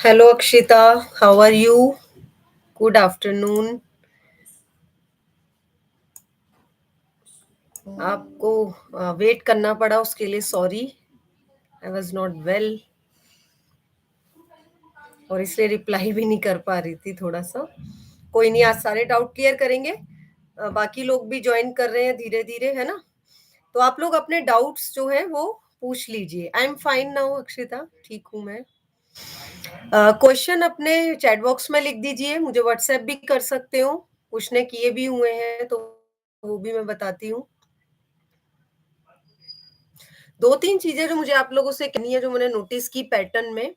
Hello Akshita, how are you? Good afternoon. आपको wait करना पड़ा उसके लिए sorry. I was not well और इसलिए रिप्लाई भी नहीं कर पा रही थी थोड़ा सा. कोई नहीं, आज सारे डाउट क्लियर करेंगे. बाकी लोग भी ज्वाइन कर रहे हैं धीरे धीरे, है ना. तो आप लोग अपने डाउट्स जो है वो पूछ लीजिए. I am fine now Akshita, ठीक हूँ मैं. क्वेश्चन अपने चैट बॉक्स में लिख दीजिए, मुझे व्हाट्सएप भी कर सकते हो. कुछ ने किए भी हुए हैं तो वो भी मैं बताती हूँ. दो तीन चीजें जो मुझे आप लोगों से कहनी है, जो मैंने नोटिस की पैटर्न में,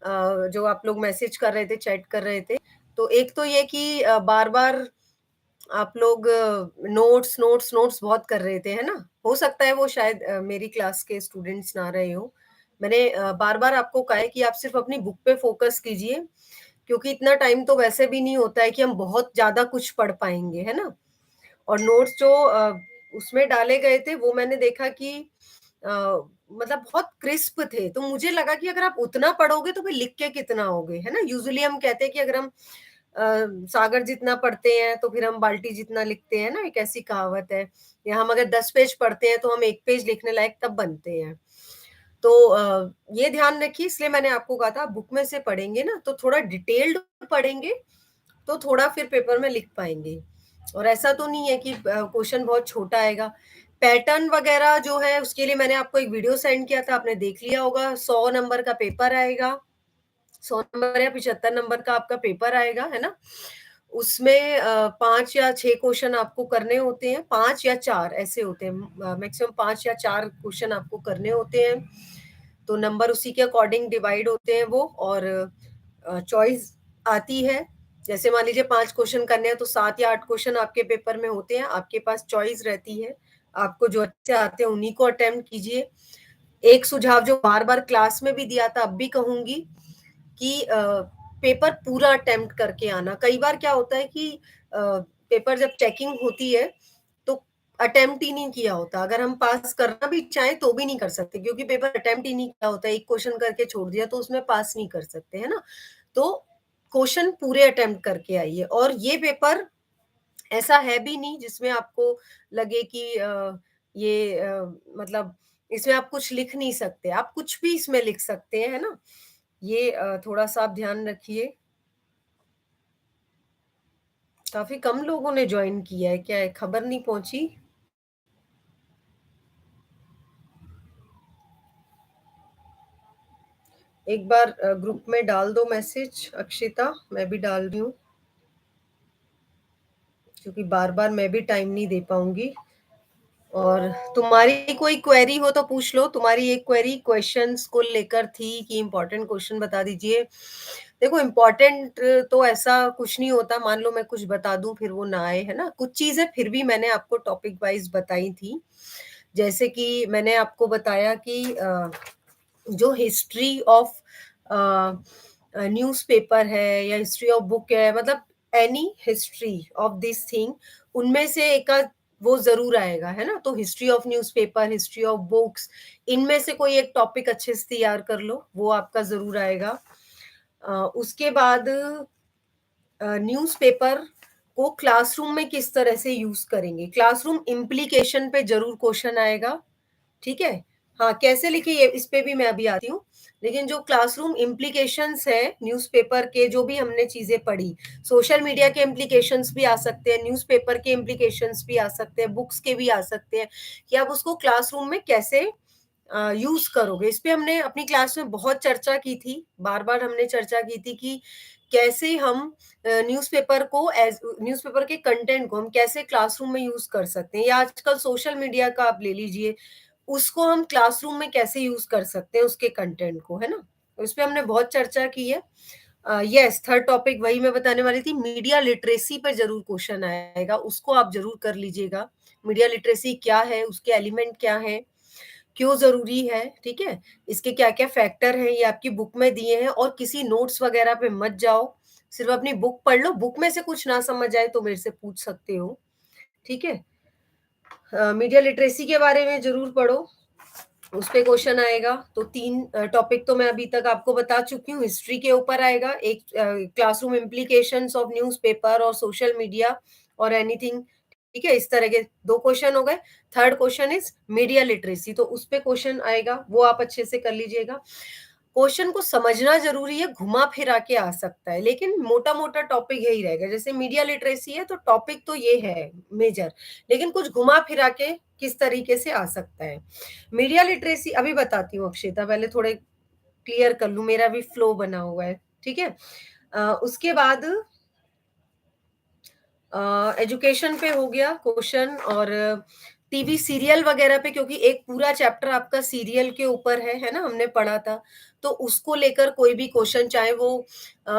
जो आप लोग मैसेज कर रहे थे, चैट कर रहे थे. तो एक तो ये कि बार बार आप लोग नोट्स नोट्स नोट्स बहुत कर रहे थे, है ना. हो सकता है वो शायद मेरी क्लास के स्टूडेंट्स ना रहे हो. मैंने बार बार आपको कहा है कि आप सिर्फ अपनी बुक पे फोकस कीजिए, क्योंकि इतना टाइम तो वैसे भी नहीं होता है कि हम बहुत ज्यादा कुछ पढ़ पाएंगे, है ना. और नोट्स जो उसमें डाले गए थे वो मैंने देखा कि अ, मतलब बहुत क्रिस्प थे. तो मुझे लगा कि अगर आप उतना पढ़ोगे तो फिर लिख के कितना होगे, है ना. यूजुअली हम कहते हैं कि अगर हम सागर जितना पढ़ते हैं तो फिर हम बाल्टी जितना लिखते हैं ना, एक ऐसी कहावत है. या हम अगर 10 पेज पढ़ते हैं तो हम 1 पेज लिखने लायक तब बनते हैं. तो ये ध्यान रखिए, इसलिए मैंने आपको कहा था बुक में से पढ़ेंगे ना तो थोड़ा डिटेल्ड पढ़ेंगे, तो थोड़ा फिर पेपर में लिख पाएंगे. और ऐसा तो नहीं है कि क्वेश्चन बहुत छोटा आएगा. पैटर्न वगैरह जो है उसके लिए मैंने आपको एक वीडियो सेंड किया था, आपने देख लिया होगा. 100 नंबर का पेपर आएगा, 100 नंबर या 75 नंबर का आपका पेपर आएगा, है ना. उसमें 5 या 6 क्वेश्चन आपको करने होते हैं, 5 या 4 ऐसे होते हैं. मैक्सिमम 5 या 4 क्वेश्चन आपको करने होते हैं. तो नंबर उसी के अकॉर्डिंग डिवाइड होते हैं वो. और चॉइस आती है. जैसे मान लीजिए 5 क्वेश्चन करने हैं तो 7 या 8 क्वेश्चन आपके पेपर में होते हैं, आपके पास चॉइस रहती है. आपको जो अच्छे आते हैं उन्हीं को अटेम्प्ट कीजिए. एक सुझाव जो बार बार क्लास में भी दिया था, अब भी कहूंगी कि पेपर पूरा अटेम्प्ट करके आना. कई बार क्या होता है कि पेपर जब चेकिंग होती है तो अटेम्प्ट ही नहीं किया होता. अगर हम पास करना भी चाहें तो भी नहीं कर सकते, क्योंकि पेपर अटेम्प्ट ही नहीं किया होता. एक क्वेश्चन करके छोड़ दिया तो उसमें पास नहीं कर सकते, है ना. तो क्वेश्चन पूरे अटेम्प्ट करके आइए. और ये पेपर ऐसा है भी नहीं जिसमें आपको लगे कि ये मतलब इसमें आप कुछ लिख नहीं सकते. आप कुछ भी इसमें लिख सकते हैं, है ना. ये थोड़ा सा आप ध्यान रखिए. काफी कम लोगों ने ज्वाइन किया है, क्या है, खबर नहीं पहुंची. एक बार ग्रुप में डाल दो मैसेज अक्षिता, मैं भी डाल रही हूँ, क्योंकि बार बार मैं भी टाइम नहीं दे पाऊंगी. और तुम्हारी कोई क्वेरी हो तो पूछ लो. तुम्हारी एक क्वेरी क्वेश्चंस को लेकर थी कि इम्पोर्टेंट क्वेश्चन बता दीजिए. देखो, इम्पोर्टेंट तो ऐसा कुछ नहीं होता. मान लो मैं कुछ बता दूं फिर वो ना आए, है ना. कुछ चीजें फिर भी मैंने आपको टॉपिक वाइज बताई थी. जैसे कि मैंने आपको बताया कि जो हिस्ट्री ऑफ न्यूज़पेपर है या हिस्ट्री ऑफ बुक है, मतलब any history of this thing, उनमें से एक आध वो जरूर आएगा, है ना. तो history of newspaper, history of books, इनमें से कोई एक टॉपिक अच्छे से तैयार कर लो, वो आपका जरूर आएगा. उसके बाद न्यूज़पेपर को क्लासरूम में किस तरह से यूज करेंगे, क्लासरूम इम्प्लीकेशन पे जरूर क्वेश्चन आएगा. ठीक है. हाँ, कैसे लिखे ये इस पे भी मैं अभी आती हूँ. लेकिन जो क्लासरूम इम्प्लीकेशंस है न्यूज़पेपर के, जो भी हमने चीजें पढ़ी, सोशल मीडिया के इम्प्लीकेशंस भी आ सकते हैं, न्यूज़पेपर के इम्प्लीकेशंस भी आ सकते हैं, बुक्स के भी आ सकते हैं, कि आप उसको क्लासरूम में कैसे यूज करोगे. इस पे हमने अपनी क्लास में बहुत चर्चा की थी. बार बार हमने चर्चा की थी कि कैसे हम न्यूज़पेपर को एज न्यूज़पेपर के कंटेंट को हम कैसे क्लासरूम में यूज कर सकते हैं, या आजकल सोशल मीडिया का आप ले लीजिए, उसको हम क्लासरूम में कैसे यूज कर सकते हैं उसके कंटेंट को, है ना. तो इस पे हमने बहुत चर्चा की है. यस, थर्ड टॉपिक वही मैं बताने वाली थी. मीडिया लिटरेसी पे जरूर क्वेश्चन आएगा, उसको आप जरूर कर लीजिएगा. मीडिया लिटरेसी क्या है, उसके एलिमेंट क्या है, क्यों जरूरी है, ठीक है, इसके क्या क्या फैक्टर हैं, ये आपकी बुक में दिए हैं. और किसी नोट्स वगैरह पे मत जाओ, सिर्फ अपनी बुक पढ़ लो. बुक में से कुछ ना समझ आए तो मेरे से पूछ सकते हो, ठीक है. मीडिया लिटरेसी के बारे में जरूर पढ़ो. उसपे क्वेश्चन आएगा। तो 3 टॉपिक तो मैं अभी तक आपको बता चुकी हूँ। हिस्ट्री के ऊपर आएगा, एक क्लासरूम इम्प्लीकेशंस ऑफ न्यूज़पेपर और सोशल मीडिया और एनीथिंग, ठीक है? इस तरह के 2 क्वेश्चन हो गए। Third question is media literacy, तो उसपे क्वेश्चन आएगा, वो आप अच्छे से कर लीजिएगा। क्वेश्चन को समझना ज़रूरी है, घुमा-फिरा के आ सकता है, लेकिन मोटा-मोटा टॉपिक यही रहेगा। जैसे मीडिया लिटरेसी है, तो टॉपिक तो ये है मेजर, लेकिन कुछ घुमा-फिरा के किस तरीके से आ सकता है। मीडिया लिटरेसी अभी बताती हूँ अक्षिता, पहले थोड़े क्लियर कर लूँ, मेरा भी फ्लो बना हुआ है, ठीक है? उसके बाद एजुकेशन पे हो गया क्वेश्चन, और टीवी सीरियल वगैरह पे, क्योंकि एक पूरा चैप्टर आपका सीरियल के ऊपर है ना? हमने पढ़ा था। तो उसको लेकर कोई भी क्वेश्चन, चाहे वो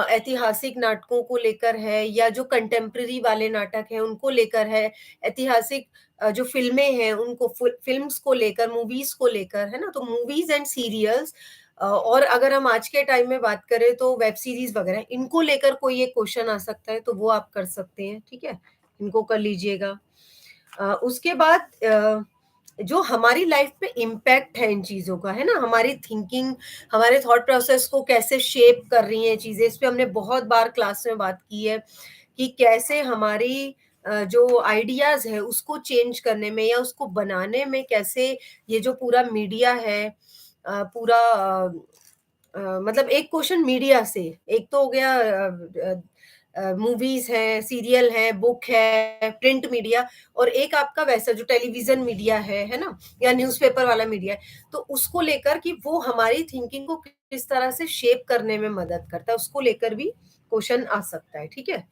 ऐतिहासिक नाटकों को लेकर है या जो कंटेम्परेरी वाले नाटक हैं उनको लेकर है, ऐतिहासिक जो फ़िल्में हैं उनको फ़िल्म्स को लेकर, मूवीज़ को लेकर, है ना? तो मूवीज़ एंड सीरियल्स, और अगर हम आज के टाइम में बात करें तो वेब सीरीज़ वगैरह, इनको लेकर कोई एक क्वेश्चन आ सकता है, तो वो आप कर सकते हैं, ठीक है? इनको कर लीजिएगा। उसके बाद जो हमारी लाइफ पे इम्पैक्ट है इन चीज़ों का, है ना? हमारी थिंकिंग, हमारे थॉट प्रोसेस को कैसे शेप कर रही हैं चीज़ें, इस पे हमने बहुत बार क्लास में बात की है कि कैसे हमारी जो आइडियाज़ हैं उसको चेंज करने में या उसको बनाने में कैसे ये जो पूरा मीडिया है, पूरा मतलब एक क्वेश्चन मीडिया से, एक तो हो गया मूवीज़ हैं, सीरियल है, बुक है, प्रिंट मीडिया, और एक आपका वैसा जो टेलीविज़न मीडिया है ना? या न्यूज़पेपर वाला मीडिया है। तो उसको लेकर कि वो हमारी थिंकिंग को किस तरह से शेप करने में मदद करता है, उसको लेकर भी क्वेश्चन आ सकता है, ठीक है?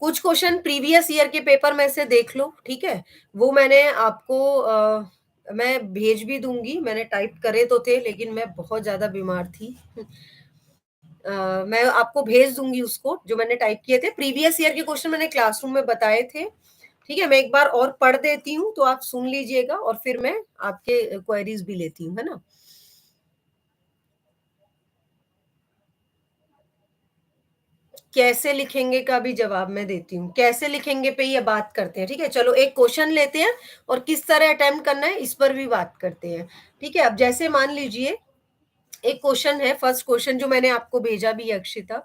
कुछ क्वेश्चन प्रीवियस ईयर के पेपर में से देख लो, ठीक है? वो मैंने आपको मैं भेज भी दूँगी, मैंने टाइप करे तो थे, लेकिन मैं बहुत ज़्यादा बीमार थी। मैं आपको भेज दूँगी उसको, जो मैंने टाइप किए थे। प्रीवियस ईयर के क्वेश्चन मैंने क्लासरूम में बताए थे, ठीक है? मैं एक बार और पढ़ देती हूँ, तो आप सुन लीजिएगा, और फिर मैं आपके क्वेरीज़ भी लेती हूँ, है ना? कैसे लिखेंगे का भी जवाब मैं देती हूँ। कैसे लिखेंगे पे ये बात करते हैं, ठीक है? चलो एक क्वेश्चन लेते हैं और किस तरह अटेम्प्ट करना है, इस पर भी बात करते हैं, ठीक है? अब जैसे मान लीजिए, एक क्वेश्चन है, फर्स्ट क्वेश्चन जो मैंने आपको भेजा भी है अक्षिता।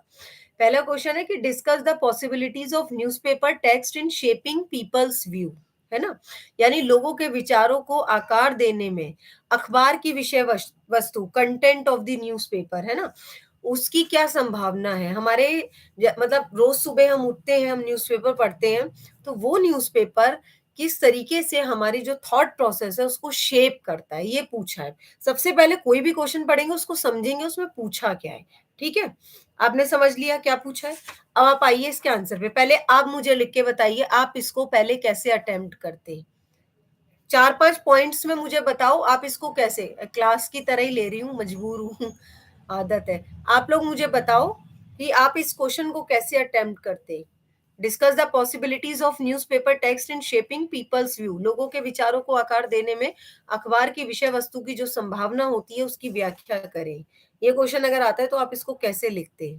पहला क्वेश्चन है कि discuss the possibilities of newspaper text in shaping people's view, है ना? यानी लोगों के विचारों को आकार देने में अखबार की विषय वस्तु, कंटेंट ऑफ द न्यूज़पेपर, है ना? उसकी क्या संभावना है? हमारे मतलब रोज सुबह हम उठते हैं, हम न्यूज़पेपर पढ़ते हैं, तो वो न्यूज़पेपर किस तरीके से हमारी जो थॉट प्रोसेस है उसको शेप करता है, ये पूछा है। सबसे पहले कोई भी क्वेश्चन पढ़ेंगे उसको समझेंगे उसमें पूछा क्या है, ठीक है? आपने समझ लिया क्या पूछा है? अब आप आइए इसके आंसर पे। पहले आप मुझे लिख के बताइए, आप इसको पहले कैसे अटेम्प्ट करते? 4-5 पॉइंट्स में मुझे बताओ, आप इसको कैसे, क्लास की तरह ही ले रही हूँ, मजबूर हूँ, आदत है। आप लोग मुझे बताओ कि आप इस क्वेश्चन को कैसे अटेम्प्ट करते? Discuss the possibilities of newspaper text in shaping people's view, लोगों के विचारों को आकार देने में अखबार की विषय वस्तु की जो संभावना होती है उसकी व्याख्या करें। ये क्वेश्चन अगर आता है तो आप इसको कैसे लिखते?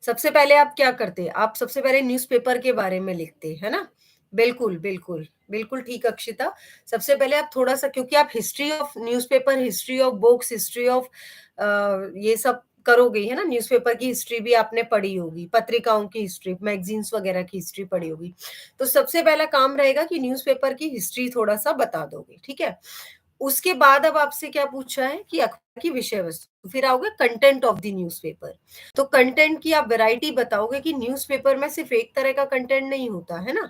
सबसे पहले आप क्या करते? आप सबसे पहले न्यूज़पेपर के बारे में लिखते, है ना? बिल्कुल, बिल्कुल। बिल्कुल ठीक अक्षिता। सबसे पहले आप थोड़ा-सा, क्योंकि आप history of newspaper, history of books, history of ये सब करोगे, है ना? न्यूज़पेपर की हिस्ट्री भी आपने पढ़ी होगी, पत्रिकाओं की हिस्ट्री, मैगज़ीन्स वगैरह की हिस्ट्री पढ़ी होगी। तो सबसे पहला काम रहेगा कि न्यूज़पेपर की हिस्ट्री थोड़ा-सा बता दोगे, ठीक है? उसके बाद अब आपसे क्या पूछा है कि अखबार की विषय वस्तु, फिर आओगे कंटेंट ऑफ द न्यूज़पेपर। तो कंटेंट की आप वैरायटी बताओगे कि न्यूज़पेपर में सिर्फ एक तरह का कंटेंट नहीं होता, है ना?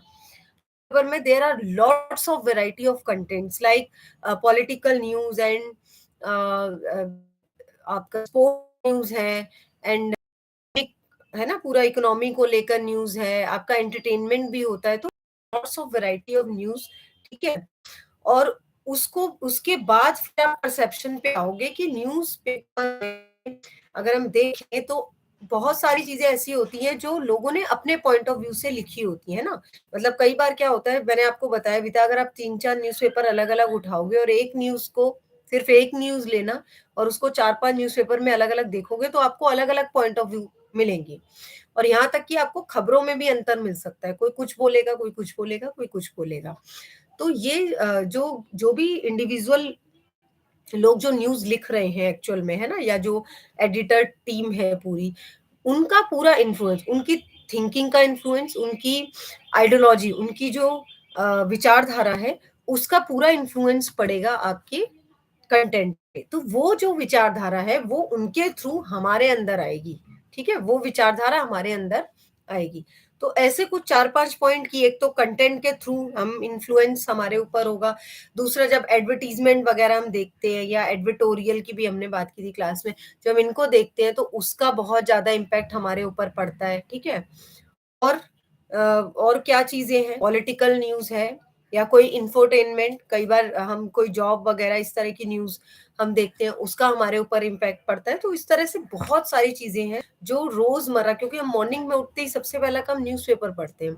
पेपर में there are lots of variety of contents like political news and आपका स्पोर्ट न्यूज़ है, एंड एक, है ना, पूरा इकोनॉमी को लेकर न्यूज़ है, आपका एंटरटेनमेंट भी होता है, तो lots of variety of news, ठीक है? और उसको उसके बाद फिर आप परसेप्शन पे आओगे कि न्यूज़पेपर में अगर हम देखें तो बहुत सारी चीज़ें ऐसी होती हैं जो लोगों ने अपने पॉइंट ऑफ व्यू से लिखी होती है ना। मतलब कई बार क्या होता है, मैंने आपको बताया भी था, अगर आप 3-4 न्यूज़पेपर अलग-अलग उठाओगे और एक न्यूज़ को, सिर्फ एक न्यूज़ लेना और उसको 4-5 न्यूज़पेपर में अलग-अलग देखोगे तो आपको अलग-अलग पॉइंट ऑफ व्यू मिलेंगे। और यहाँ तक कि आपको खबरों में भी अंतर मिल सकता है। कोई कुछ बोलेगा, कोई कुछ बोलेगा, कोई कुछ बोलेगा। तो ये जो जो भी इंडिविजुअल लोग जो न्यूज़ लिख रहे हैं एक्चुअल में, है ना? या जो एडिटर टीम है पूरी, उनका पूरा इन्फ्लुएंस, उनकी थिंकिंग का इन्फ्लुएंस, उनकी आइडियोलॉजी, उनकी जो विचारधारा है, उसका पूरा इन्फ्लुएंस पड़ेगा आपके कंटेंट पे। तो वो जो विचारधारा है, वो उनके थ्रू हमारे अंदर आएगी, ठीक है? वो विचारधारा हमारे अंदर आएगी। तो ऐसे कुछ 4-5 पॉइंट की, एक तो कंटेंट के थ्रू हम इन्फ्लुएंस हमारे ऊपर होगा। दूसरा, जब एडवर्टाइज़मेंट वगैरह हम देखते हैं या एडिटोरियल की भी हमने बात की थी क्लास में, जब हम इनको देखते हैं तो उसका बहुत ज़्यादा इम्पैक्ट हमारे ऊपर पड़ता है, ठीक है? और और क्या चीज़ें हैं, पॉलिटिकल न्यूज़ है या कोई इंफोटेनमेंट, कई बार हम कोई जॉब वगैरह इस तरह की न्यूज़ हम देखते हैं, उसका हमारे ऊपर इम्पैक्ट पड़ता है। तो इस तरह से बहुत सारी चीज़ें हैं जो रोज़मर्रा, क्योंकि हम मॉर्निंग में उठते ही सबसे पहला काम न्यूज़पेपर पढ़ते हैं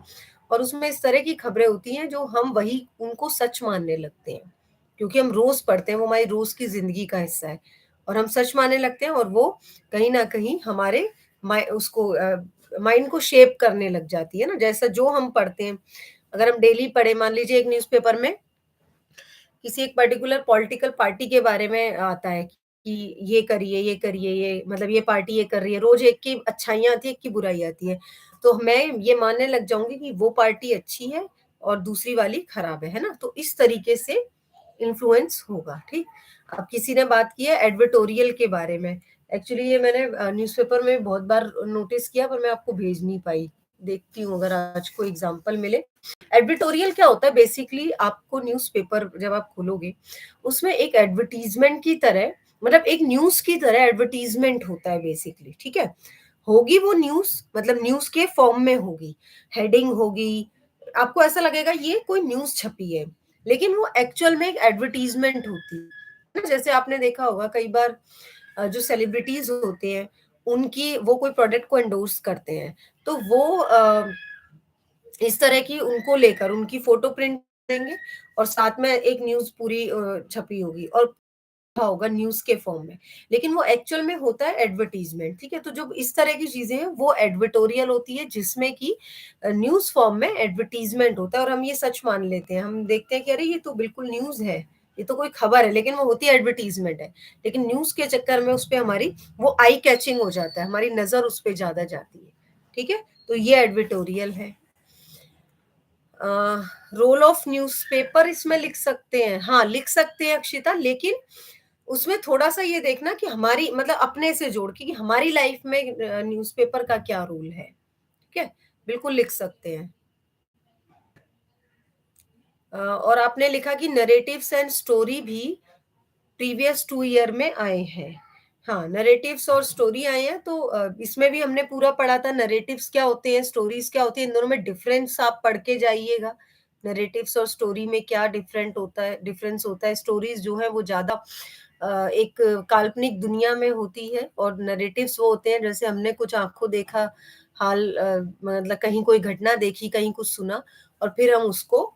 और उसमें इस तरह की खबरें होती हैं जो हम वही उनको सच मानने लगते हैं। क्योंकि हम रोज़ पढ़ते हैं, वो हमारी रोज़ की ज़िंदगी का हिस्सा है और हम सच मानने लगते हैं और वो कहीं न कहीं हमारे माइंड को शेप करने लग जाती है ना, जैसा जो हम पढ़ते हैं। अगर हम डेली पढ़े, मान लीजिए एक न्यूज़पेपर में किसी एक पर्टिकुलर पॉलिटिकल पार्टी के बारे में आता है कि ये करिए, ये मतलब ये पार्टी ये कर रही है, रोज़ एक की अच्छाइयाँ आती है, एक की बुराई आती है। तो मैं ये मानने लग जाऊँगी कि वो पार्टी अच्छी है और दूसरी वाली खराब है ना? तो इस तरीके से इन्फ्लुएंस होगा, ठीक? अब किसी ने बात की है एडवर्टोरियल के बारे में। एक्चुअली ये मैंने न्यूज़पेपर में बहुत बार नोटिस किया, पर मैं आपको भेज नहीं पाई। देखती हूँ अगर आज कोई एग्ज़ाम्पल मिले। एडिटोरियल क्या होता है, बेसिकली आपको न्यूज़पेपर जब आप खोलोगे, उसमें एक एडवर्टाइज़मेंट की तरह, मतलब एक न्यूज़ की तरह एडवर्टाइज़मेंट होता है बेसिकली, ठीक है? होगी वो न्यूज़, मतलब न्यूज़ के फॉर्म में होगी, हेडिंग होगी, आपको ऐसा लगेगा ये कोई न्यूज़ छपी है, लेकिन वो एक्चुअल में एक एडवर्टाइज़मेंट होती है ना? जैसे आपने देखा होगा कई बार जो सेलिब्रिटीज़ होते हैं, उनकी वो कोई प्रोडक्ट को एंडोर्स करते हैं, तो वो इस तरह की उनको लेकर उनकी फ़ोटो प्रिंट देंगे और साथ में एक न्यूज़ पूरी छपी होगी और लिखा होगा न्यूज़ के फ़ॉर्म में। लेकिन वो एक्चुअल में होता है एडवर्टाइज़मेंट, ठीक है? तो जो इस तरह की चीज़ें हैं वो एडिटोरियल होती है, जिसमें कि न्यूज़ फ़ॉर्म में एडवर्टाइज़मेंट होता है और हम ये सच मान लेते हैं। हम देखते हैं कि अरे ये तो बिल्कुल न्यूज़ है, ये तो कोई खबर है, लेकिन वो होती है एडवर्टाइज़मेंट है। लेकिन न्यूज़ के चक्कर में उसपे हमारी वो आई कैचिंग हो जाता है, हमारी नज़र उस पे ज़्यादा जाती है, ठीक है? तो ये एडिटोरियल है। रोल ऑफ न्यूज़पेपर इसमें लिख सकते हैं, हाँ, लिख सकते हैं अक्षिता, लेकिन उसमें थोड़ा-सा ये देखना कि हमारी, मतलब अपने से जोड़ के, कि हमारी लाइफ में न्यूज़पेपर का क्या रोल है, ठीक है? बिल्कुल लिख सकते हैं। और आपने लिखा कि नैरेटिव्स एंड स्टोरी भी प्रीवियस 2 ईयर में आए हैं। हाँ, नैरेटिव्स और स्टोरी आए हैं, तो इसमें भी हमने पूरा पढ़ा था नैरेटिव्स क्या होते हैं, स्टोरीज़ क्या होती हैं, इन दोनों में डिफरेंस आप पढ़ के जाइएगा। नैरेटिव्स और स्टोरी में क्या डिफरेंस होता है। स्टोरीज़ जो है वो ज़्यादा एक काल्पनिक दुनिया में होती है और नैरेटिव्स वो होते हैं जैसे हमने कुछ आँखों देखा हाल, मतलब कहीं कोई घटना देखी, कहीं कुछ सुना और फिर हम उसको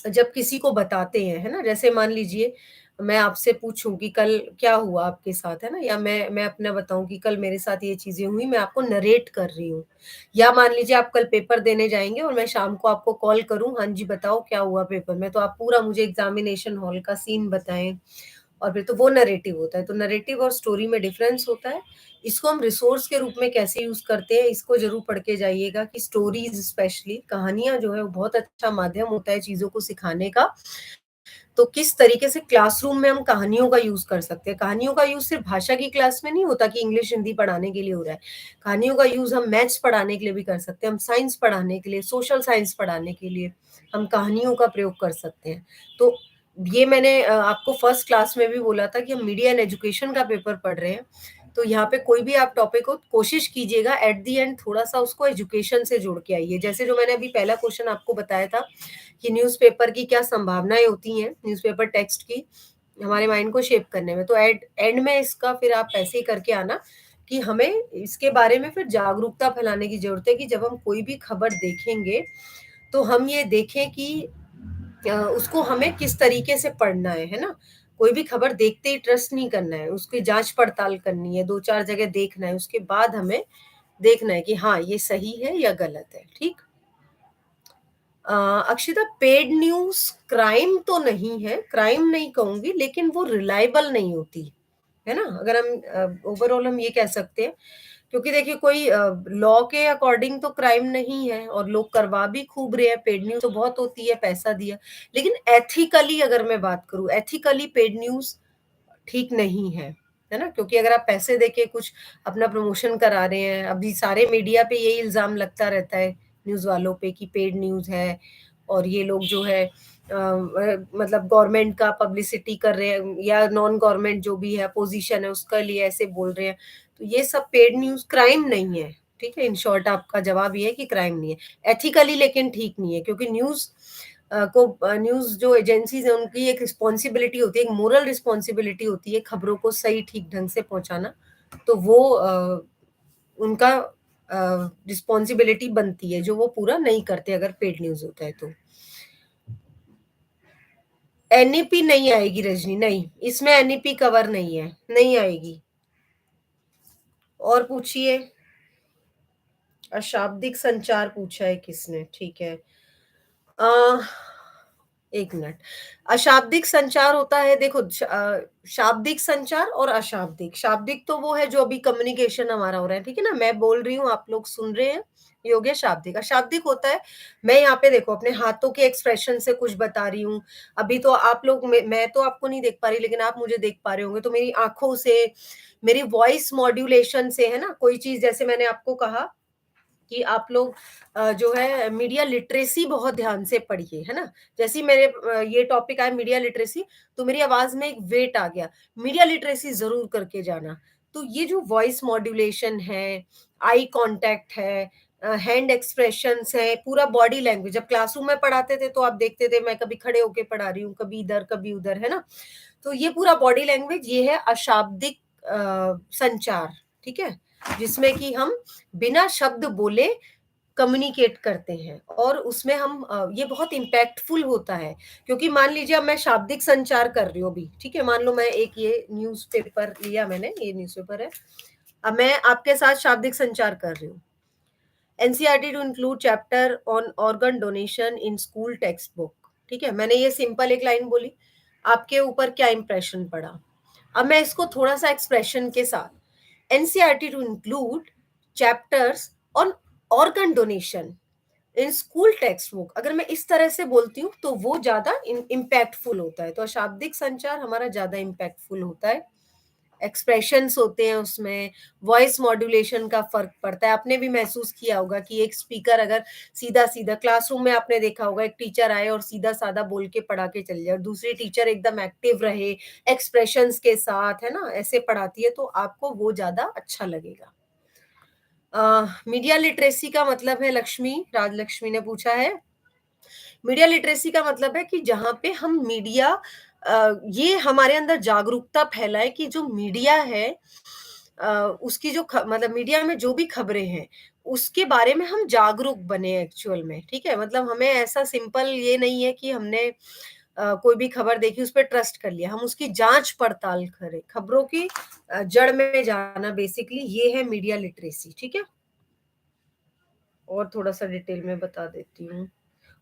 जब किसी को बताते हैं, है ना? जैसे मान लीजिए मैं आपसे पूछूँ कि कल क्या हुआ आपके साथ, है ना? या मैं अपना बताऊँ कि कल मेरे साथ ये चीज़ें हुई, मैं आपको नरेट कर रही हूँ। या मान लीजिए आप कल पेपर देने जाएँगे और मैं शाम को आपको कॉल करूँ, हाँ जी, बताओ क्या हुआ पेपर में? तो आप पूरा मुझे एग्ज़ामिनेशन हॉल का सीन बताएँ और फिर तो वो नरेटिव होता है। तो नरेटिव और स्टोरी में डिफ़रेंस होता है। इसको हम रिसोर्स के रूप में कैसे यूज़ करते हैं, इसको ज़रूर पढ़ के जाइएगा कि स्टोरीज़ स्पेशली कहानियाँ जो है वो बहुत अच्छा माध्यम होता है चीज़ों को सिखाने का। तो किस तरीके से क्लासरूम में हम कहानियों का यूज़ कर सकते हैं। कहानियों का यूज़ सिर्फ़ भाषा की क्लास में नहीं होता कि इंग्लिश, हिंदी पढ़ाने के लिए हो रहा है। कहानियों का यूज़ हम मैथ्स पढ़ाने के लिए भी कर सकते हैं, हम साइंस पढ़ाने के लिए, सोशल साइंस पढ़ाने के लिए हम कहानियों का प्रयोग कर सकते हैं। तो ये मैंने आपको फर्स्ट क्लास में भी बोला था कि हम मीडिया एंड एजुकेशन का पेपर पढ़ रहे हैं। तो यहाँ पे कोई भी आप टॉपिक हो, कोशिश कीजिएगा एट द एंड थोड़ा-सा उसको एजुकेशन से जोड़ के आइए। जैसे जो मैंने अभी पहला क्वेश्चन आपको बताया था कि न्यूज़पेपर की क्या संभावनाएँ होती हैं, न्यूज़पेपर टेक्स्ट की हमारे माइंड को शेप करने में। तो एट एंड में इसका फिर आप ऐसे ही करके आना कि हमें इसके बारे में फिर जागरूकता फैलाने की ज़रूरत है कि जब हम कोई भी खबर देखेंगे, तो हम ये देखें कि उसको हमें किस तरीके से पढ़ना है ना? कोई भी खबर देखते ही ट्रस्ट नहीं करना है, उसकी जाँच-पड़ताल करनी है, 2-4 जगह देखना है, उसके बाद हमें देखना है कि हाँ, ये सही है या गलत है, ठीक? अ, अक्षिता, पेड न्यूज़ क्राइम तो नहीं है, क्राइम नहीं कहूँगी, लेकिन वो रिलायबल नहीं होती, है ना? अगर हम ओवरऑल हम ये कह सकते हैं, क्योंकि देखिए कोई लॉ के अकॉर्डिंग तो क्राइम नहीं है और लोग करवा भी खूब रहे हैं, पेड न्यूज़ तो बहुत होती है, पैसा दिया। लेकिन एथिकली अगर मैं बात करूँ, एथिकली पेड न्यूज़ ठीक नहीं है ना? क्योंकि अगर आप पैसे देके कुछ अपना प्रमोशन करा रहे हैं, अभी सारे मीडिया पे यही इल्ज़ाम लगता रहता है न्यूज़ वालों पे कि पेड न्यूज़ है और ये लोग जो है मतलब गवर्नमेंट का पब्लिसिटी कर रहे हैं या नॉन गवर्नमेंट जो भी है अपोज़िशन है उसके लिए ऐसे बोल रहे हैं। तो ये सब पेड न्यूज़ क्राइम नहीं है, ठीक है? इन शॉर्ट आपका जवाब ये है कि क्राइम नहीं है। एथिकली लेकिन ठीक नहीं है, क्योंकि न्यूज़ जो एजेंसीज़ हैं उनकी एक रिस्पॉन्सिबिलिटी होती है, एक मोरल रिस्पॉन्सिबिलिटी होती है खबरों को सही ठीक ढंग से पहुँचाना। तो वो उनका रिस्पॉन्सिबिलिटी बनती है जो वो पूरा नहीं करते अगर पेड न्यूज़ होता है तो। एनईपी नहीं आएगी रजनी, नहीं, इसमें एनईपी कवर नहीं है, नहीं आएगी। और पूछिए। अशाब्दिक संचार पूछा है किसने? ठीक है। अ, 1 मिनट। अशाब्दिक संचार होता है, देखो शाब्दिक संचार और अशाब्दिक। शाब्दिक तो वो है जो अभी कम्युनिकेशन हमारा हो रहा है, ठीक है ना? मैं बोल रही हूँ, आप लोग सुन रहे हैं, ये हो गया शाब्दिक। अशाब्दिक होता है, मैं यहाँ पे देखो अपने हाथों के एक्सप्रेशन से कुछ बता रही हूँ। अभी तो आप लोग मैं तो आपको नहीं देख पा रही, लेकिन आप मुझे देख पा रहे होंगे, तो मेरी आँखों से, मेरी वॉइस मॉड्यूलेशन से, है ना? कोई चीज़ जैसे मैंने आपको कहा कि आप लोग जो है मीडिया लिटरेसी बहुत ध्यान से पढ़िए, है ना? जैसे ही मेरे ये टॉपिक आया मीडिया लिटरेसी, तो मेरी आवाज़ में एक वेट आ गया। मीडिया लिटरेसी ज़रूर करके जाना। तो ये जो वॉइस मॉड्यूलेशन है, आई कॉन्टैक्ट है, हैंड एक्सप्रेशंस हैं, पूरा बॉडी लैंग्वेज, जब क्लासरूम में पढ़ाते थे तो आप देखते थे मैं कभी खड़े होके पढ़ा रही हूँ, कभी इधर, कभी उधर, है ना? तो ये पूरा बॉडी लैंग्वेज ये है अशाब्दिक संचार, ठीक है? जिसमें कि हम बिना शब्द बोले कम्युनिकेट करते हैं और उसमें हम ये बहुत इम्पैक्टफुल होता है, क्योंकि मान लीजिए अब मैं शाब्दिक संचार कर रही हूँ अभी, ठीक है? मान लो मैं एक ये न्यूज़पेपर लिया मैंने, ये न्यूज़पेपर है। अब मैं आपके साथ शाब्दिक संचार कर रही हूँ। NCERT to include chapter on organ donation in school textbook, ठीक है? मैंने ये सिंपल एक लाइन बोली, आपके ऊपर क्या इंप्रेशन पड़ा? अब मैं इसको थोड़ा-सा एक्सप्रेशन के साथ, NCERT to include chapters on organ donation in school textbook, अगर मैं इस तरह से बोलती हूँ तो वो ज़्यादा इम्पैक्टफुल होता है। तो अशाब्दिक संचार हमारा ज़्यादा इम्पैक्टफुल होता है। एक्सप्रेशंस होते हैं उसमें, वॉइस मॉड्यूलेशन का फ़र्क पड़ता है। आपने भी महसूस किया होगा कि एक स्पीकर अगर सीधा-सीधा क्लासरूम में आपने देखा होगा एक टीचर आए और सीधा-साधा बोल के पढ़ा के चले जाए और दूसरी टीचर एकदम एक्टिव रहे, एक्सप्रेशंस के साथ, है ना? ऐसे पढ़ाती है तो आपको वो ज़्यादा अच्छा लगेगा। मीडिया लिटरेसी का मतलब है, लक्ष्मी, राजलक्ष्मी ने पूछा है, मीडिया लिटरेसी का मतलब है कि जहाँ पे हम मीडिया ये हमारे अंदर जागरूकता फैलाए कि जो मीडिया है उसकी जो मतलब मीडिया में जो भी खबरें हैं उसके बारे में हम जागरूक बने एक्चुअल में, ठीक है? मतलब हमें ऐसा सिंपल ये नहीं है कि हमने कोई भी खबर देखी उस पे ट्रस्ट कर लिया, हम उसकी जांच पड़ताल करें, खबरों की जड़ में जाना, बेसिकली ये है मीडिया लिटरेसी, ठीक है? और थोड़ा-सा डिटेल में बता देती हूँ।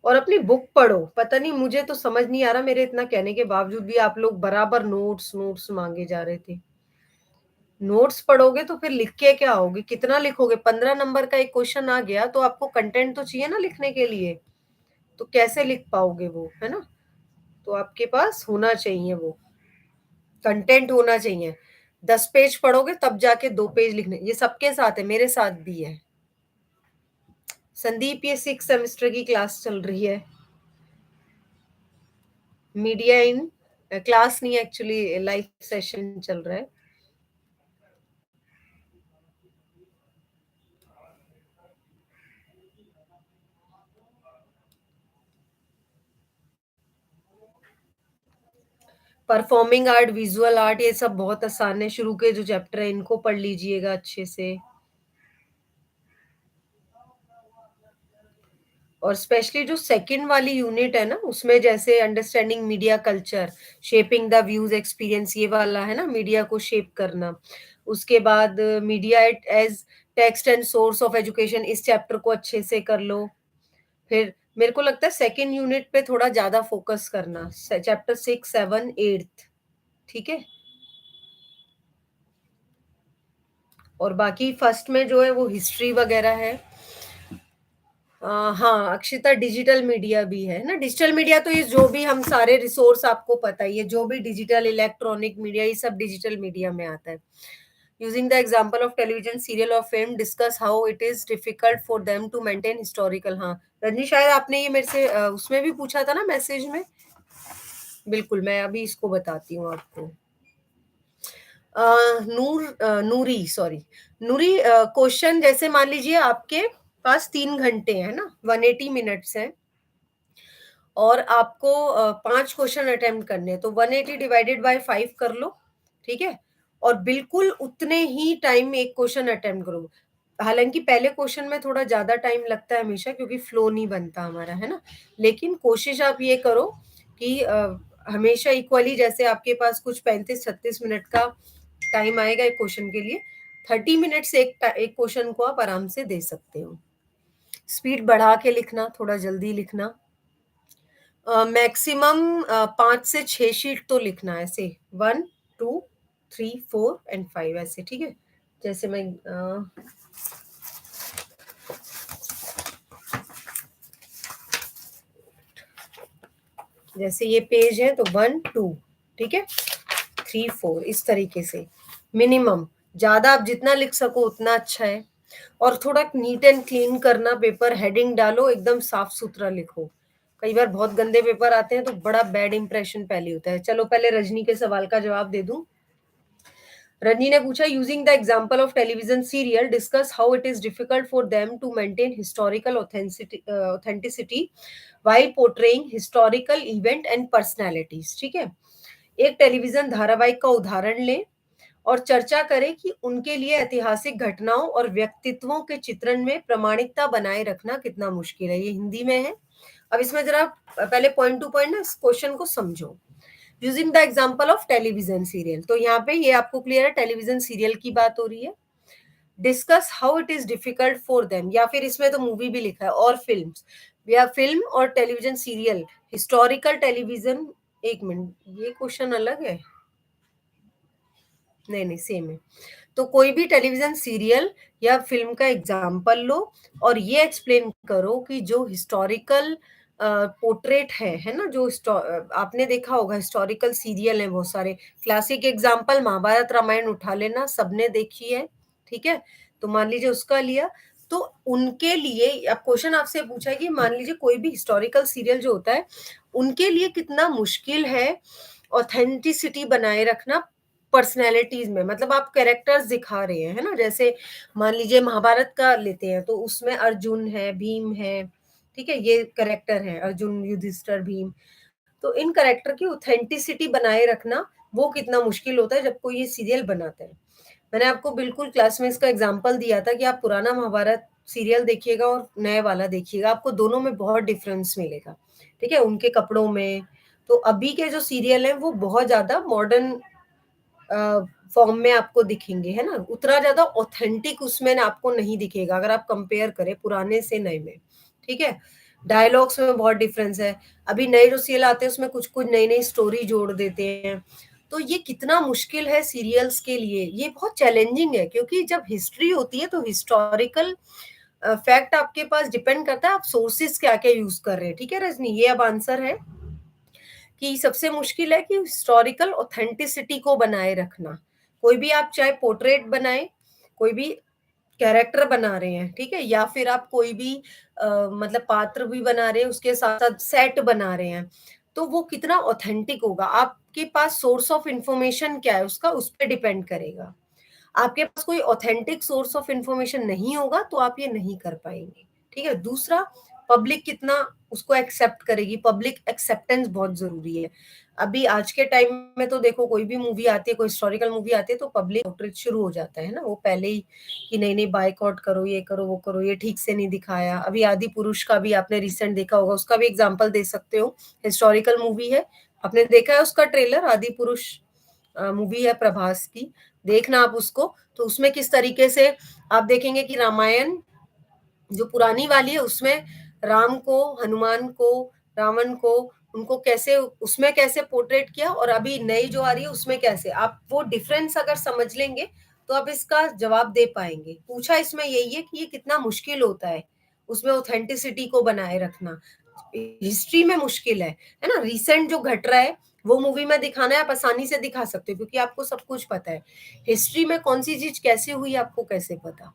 और अपनी बुक पढ़ो, पता नहीं मुझे तो समझ नहीं आ रहा, मेरे इतना कहने के बावजूद भी आप लोग बराबर नोट्स, नोट्स माँगे जा रहे थे। नोट्स पढ़ोगे तो फिर लिख के क्या आओगे? कितना लिखोगे? 15 नंबर का एक क्वेश्चन आ गया तो आपको कंटेंट तो चाहिए ना लिखने के लिए, तो कैसे लिख पाओगे वो, है ना? तो आपके पास होना चाहिए वो, कंटेंट होना चाहिए। 10 पेज पढ़ोगे तब जाके 2 पेज लिखने, ये सबके साथ है, मेरे साथ भी है। संदीप, ये 6th सेमेस्टर की क्लास चल रही है। मीडिया इन क्लास नहीं, एक्चुअली लाइव सेशन चल रहा है। परफॉर्मिंग आर्ट, विजुअल आर्ट, ये सब बहुत आसान है, शुरू के जो चैप्टर है इनको पढ़ लीजिएगा अच्छे से। और स्पेशली जो सेकंड वाली यूनिट है ना उसमें जैसे understanding media culture, shaping the views experience, ये वाला है ना, मीडिया को शेप करना। उसके बाद media as text and source of education, इस चैप्टर को अच्छे से कर लो। फिर मेरे को लगता है सेकंड यूनिट पे थोड़ा ज़्यादा फ़ोकस करना, स चैप्टर 6, 7, 8, ठीक है? और बाकी फर्स्ट में जो है वो हिस्ट्री वगैरह है। हाँ, अक्षिता डिजिटल मीडिया भी है ना, डिजिटल मीडिया तो ये जो भी हम सारे रिसोर्स आपको पता ही है, जो भी डिजिटल इलेक्ट्रॉनिक मीडिया ये सब डिजिटल मीडिया में आता है। Using the example of television serial और film discuss how it is difficult for them to maintain historical. हाँ, रजनी शायद आपने ये मेरे से उसमें भी पूछा था ना मैसेज में। बिल्कुल, मैं अभी इसको बताती हूँ आपको। नूरी सॉरी, नूरी, क्वेश्चन जैसे मान लीजिए आपके पास 3 घंटे है ना, 180 मिनट्स है और आपको 5 क्वेश्चन अटेम्प्ट करने हैं, तो 180 डिवाइडेड बाय 5 कर लो, ठीक है? और बिल्कुल उतने ही टाइम में एक क्वेश्चन अटेम्प्ट करो। हालांकि पहले क्वेश्चन में थोड़ा ज्यादा टाइम लगता है हमेशा, क्योंकि फ्लो नहीं बनता हमारा, है ना? लेकिन कोशिश आप ये करो कि हमेशा इक्वली, जैसे आपके पास कुछ 35-36 मिनट का टाइम आएगा एक क्वेश्चन के लिए, 30 मिनट्स एक क्वेश्चन को आप आराम से दे सकते हो। स्पीड बढ़ा के लिखना, थोड़ा जल्दी लिखना। मैक्सिमम 5 से 6 शीट तो लिखना है ऐसे, 1, 2, 3, 4 एंड 5 ऐसे, ठीक है? जैसे मैं जैसे ये पेज है तो 1, 2, ठीक है, 3, 4 इस तरीके से मिनिमम। ज्यादा आप जितना लिख सको उतना अच्छा है। और थोड़ा नीट एंड क्लीन करना, पेपर हेडिंग डालो, एकदम साफ सुथरा लिखो। कई बार बहुत गंदे पेपर आते हैं तो बड़ा बैड इंप्रेशन पहले होता है। चलो पहले रजनी के सवाल का जवाब दे दूं। रजनी ने पूछा, using the example of television serial discuss how it is difficult for them to maintain historical authenticity while portraying historical event and personalities। ठीक है, एक टेलीविजन धारावाहिक का उदाहरण लें और चर्चा करें कि उनके लिए ऐतिहासिक घटनाओं और व्यक्तित्वों के चित्रण में प्रामाणिकता बनाए रखना कितना मुश्किल है। ये हिंदी में है। अब इसमें जरा पहले पॉइंट टू पॉइंट ना इस क्वेश्चन को समझो। Using the example of television serial, तो यहाँ पे ये आपको क्लियर है, टेलीविजन सीरियल की बात हो रही है। Discuss how it is difficult for them, या फिर इसमें तो मूवी भी लिखा है, और फिल्म्स, या फिल्म और टेलीविजन सीरियल, हिस्टोरिकल टेलीविजन। एक मिनट, ये क्वेश्चन अलग है? नहीं नहीं, सेम है। तो कोई भी टेलीविजन सीरियल या फिल्म का एग्जाम्पल लो और ये एक्सप्लेन करो कि जो हिस्टोरिकल पोर्ट्रेट है ना, जो आपने देखा होगा हिस्टोरिकल सीरियल है बहुत सारे। क्लासिक एग्जाम्पल महाभारत रामायण उठा लेना, सबने देखी है, ठीक है? तो मान लीजिए उसका लिया, तो उनके लिए अब क्वेश्चन आपसे पूछा है कि मान लीजिए कोई भी हिस्टोरिकल सीरियल जो होता है, उनके लिए कितना मुश्किल है ऑथेंटिसिटी बनाए रखना पर्सनैलिटीज में। मतलब आप कैरेक्टर्स दिखा रहे हैं, है ना? जैसे मान लीजिए महाभारत का लेते हैं तो उसमें अर्जुन है, भीम है, ठीक है? ये कैरेक्टर है, अर्जुन, युधिष्ठिर, भीम। तो इन कैरेक्टर की ऑथेंटिसिटी बनाए रखना वो कितना मुश्किल होता है जब कोई ये सीरियल बनाता है। मैंने आपको बिल्कुल क्लास में इसका एग्जांपल दिया था कि आप पुराना महाभारत सीरियल देखिएगा और नए वाला देखिएगा, आपको दोनों में बहुत डिफरेंस मिलेगा, ठीक है? उनके कपड़ों में। तो अभी के जो सीरियल हैं वो बहुत ज्यादा मॉडर्न फॉर्म में आपको दिखेंगे, है ना? उतना ज्यादा ऑथेंटिक उसमें ना आपको नहीं दिखेगा अगर आप कंपेयर करें पुराने से नए में, ठीक है? डायलॉग्स में बहुत डिफरेंस है। अभी नए जो सीरियल आते हैं उसमें कुछ कुछ नई नई स्टोरी जोड़ देते हैं। तो ये कितना मुश्किल है सीरियल्स के लिए, ये बहुत चैलेंजिंग है, क्योंकि जब हिस्ट्री होती है तो हिस्टोरिकल फैक्ट आपके पास डिपेंड करता है आप सोर्सेस क्या क्या यूज कर रहे हैं, ठीक है रजनी? ये अब आंसर है कि सबसे मुश्किल है कि हिस्टोरिकल ऑथेंटिसिटी को बनाए रखना। कोई भी आप चाहे पोर्ट्रेट बनाए, कोई भी कैरेक्टर बना रहे हैं, ठीक है? या फिर आप कोई भी मतलब पात्र भी बना रहे हैं, उसके साथ-साथ सेट बना रहे हैं, तो वो कितना ऑथेंटिक होगा, आपके पास सोर्स ऑफ इन्फॉर्मेशन क्या है उसका, उस पे डिपेंड करेगा। आपके पास कोई ऑथेंटिक सोर्स ऑफ इन्फॉर्मेशन नहीं होगा तो आप ये नहीं कर पाएंगे, ठीक है? दूसरा, पब्लिक कितना उसको एक्सेप्ट करेगी, पब्लिक एक्सेप्टेंस बहुत जरूरी है। अभी आज के टाइम में तो देखो कोई भी मूवी आती है, कोई हिस्टोरिकल मूवी आती है तो पब्लिक आउटरीच शुरू हो जाता है ना, वो पहले ही कि नहीं नहीं बायकॉट करो, ये करो, वो करो, ये ठीक से नहीं दिखाया। अभी आदि पुरुष का भी आपने रिसेंट देखा होगा, उसका भी एग्जाम्पल दे सकते हो, हिस्टोरिकल मूवी है, आपने देखा है उसका ट्रेलर? आदि पुरुष मूवी है प्रभास की, देखना आप उसको। तो उसमें किस तरीके से आप देखेंगे कि रामायण जो पुरानी वाली है उसमें राम को, हनुमान को, रावण को, उनको कैसे उसमें कैसे पोर्ट्रेट किया और अभी नई जो आ रही है उसमें कैसे, आप वो डिफरेंस अगर समझ लेंगे तो आप इसका जवाब दे पाएंगे। पूछा इसमें यही है कि ये कितना मुश्किल होता है उसमें ऑथेंटिसिटी को बनाए रखना। हिस्ट्री में मुश्किल है ना? रिसेंट जो घट रहा है वो मूवी में दिखाना है, आप आसानी से दिखा सकते हो क्योंकि आपको सब कुछ पता है। हिस्ट्री में कौन सी चीज कैसे हुई आपको कैसे पता?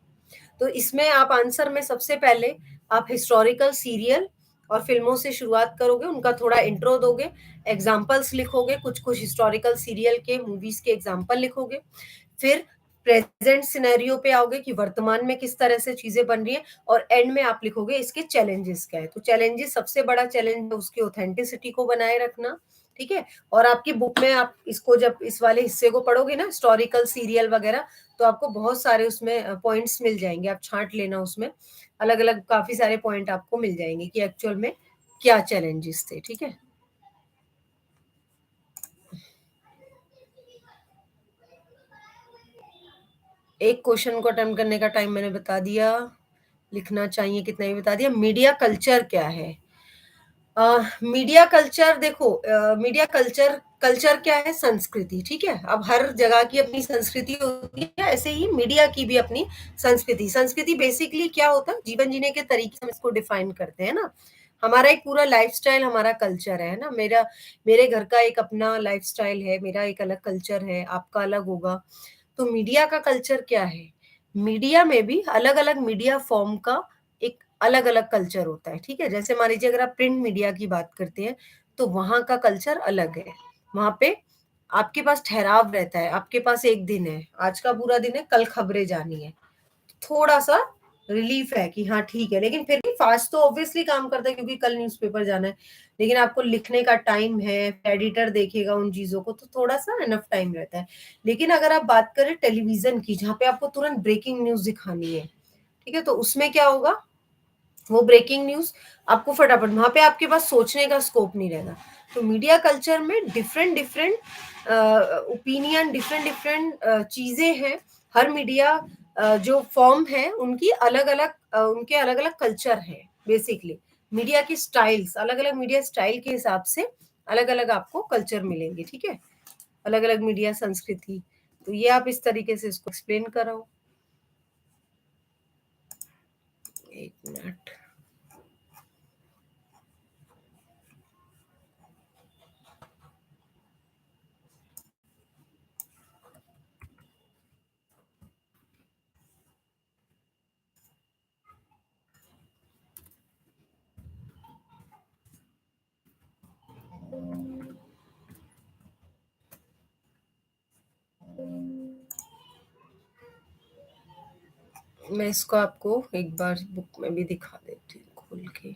तो इसमें आप आंसर में सबसे पहले आप हिस्टोरिकल सीरियल और फिल्मों से शुरुआत करोगे, उनका थोड़ा इंट्रो दोगे, एग्जाम्पल्स लिखोगे, कुछ कुछ हिस्टोरिकल सीरियल के मूवीज के एग्जाम्पल लिखोगे, फिर प्रेजेंट सिनेरियो पे आओगे कि वर्तमान में किस तरह से चीजें बन रही है, और एंड में आप लिखोगे इसके चैलेंजेस क्या है। तो चैलेंजेस, सबसे बड़ा चैलेंज है उसकी ऑथेंटिसिटी को बनाए रखना, ठीक है। और आपकी बुक में आप इसको जब इस वाले हिस्से को पढ़ोगे ना, हिस्टोरिकल सीरियल वगैरह, तो आपको बहुत सारे उसमें पॉइंट्स मिल जाएंगे, आप छांट लेना, उसमें अलग अलग काफी सारे पॉइंट आपको मिल जाएंगे कि एक्चुअल में क्या चैलेंजेस थे, ठीक है। एक क्वेश्चन को अटेम्प्ट करने का टाइम मैंने बता दिया, लिखना चाहिए कितना ही बता दिया। मीडिया कल्चर क्या है? मीडिया कल्चर देखो, मीडिया कल्चर, कल्चर क्या है? संस्कृति, ठीक है। अब हर जगह की अपनी संस्कृति होती है, ऐसे ही मीडिया की भी अपनी संस्कृति। संस्कृति बेसिकली क्या होता है? जीवन जीने के तरीके हम इसको डिफाइन करते हैं ना। हमारा एक पूरा लाइफस्टाइल हमारा कल्चर है ना। मेरा, मेरे घर का एक अपना लाइफस्टाइल है, मेरा एक अलग कल्चर है, आपका अलग होगा। तो मीडिया का कल्चर क्या है? मीडिया में भी अलग अलग मीडिया फॉर्म का एक अलग अलग कल्चर होता है, ठीक है। जैसे मान लीजिए अगर आप प्रिंट मीडिया की बात करते हैं तो वहां का कल्चर अलग है। वहां पे आपके पास ठहराव रहता है, आपके पास एक दिन है, आज का पूरा दिन है, कल खबरें जानी है, थोड़ा सा रिलीफ है कि हाँ ठीक है। लेकिन फिर भी फास्ट तो ऑब्वियसली काम करता है क्योंकि कल न्यूज़पेपर जाना है, लेकिन आपको लिखने का टाइम है, एडिटर देखेगा उन चीजों को, तो थोड़ा सा इनफ टाइम रहता है। लेकिन अगर आप बात करें टेलीविजन की, जहाँ पे आपको तुरंत ब्रेकिंग न्यूज दिखानी है, ठीक है, तो उसमें क्या होगा? वो ब्रेकिंग न्यूज आपको फटाफट, वहां पे आपके पास सोचने का स्कोप नहीं रहेगा। तो मीडिया कल्चर में different different opinion, different different चीजें हैं। हर मीडिया जो फॉर्म है उनकी अलग अलग, उनके अलग अलग कल्चर है बेसिकली। मीडिया की स्टाइल्स अलग अलग, मीडिया स्टाइल के हिसाब से अलग अलग आपको कल्चर मिलेंगे, ठीक है। अलग अलग मीडिया संस्कृति। तो ये आप इस तरीके से इसको एक्सप्लेन कराओ। एक मिनट। मैं इसको आपको एक बार बुक में भी दिखा देती हूँ खोल के।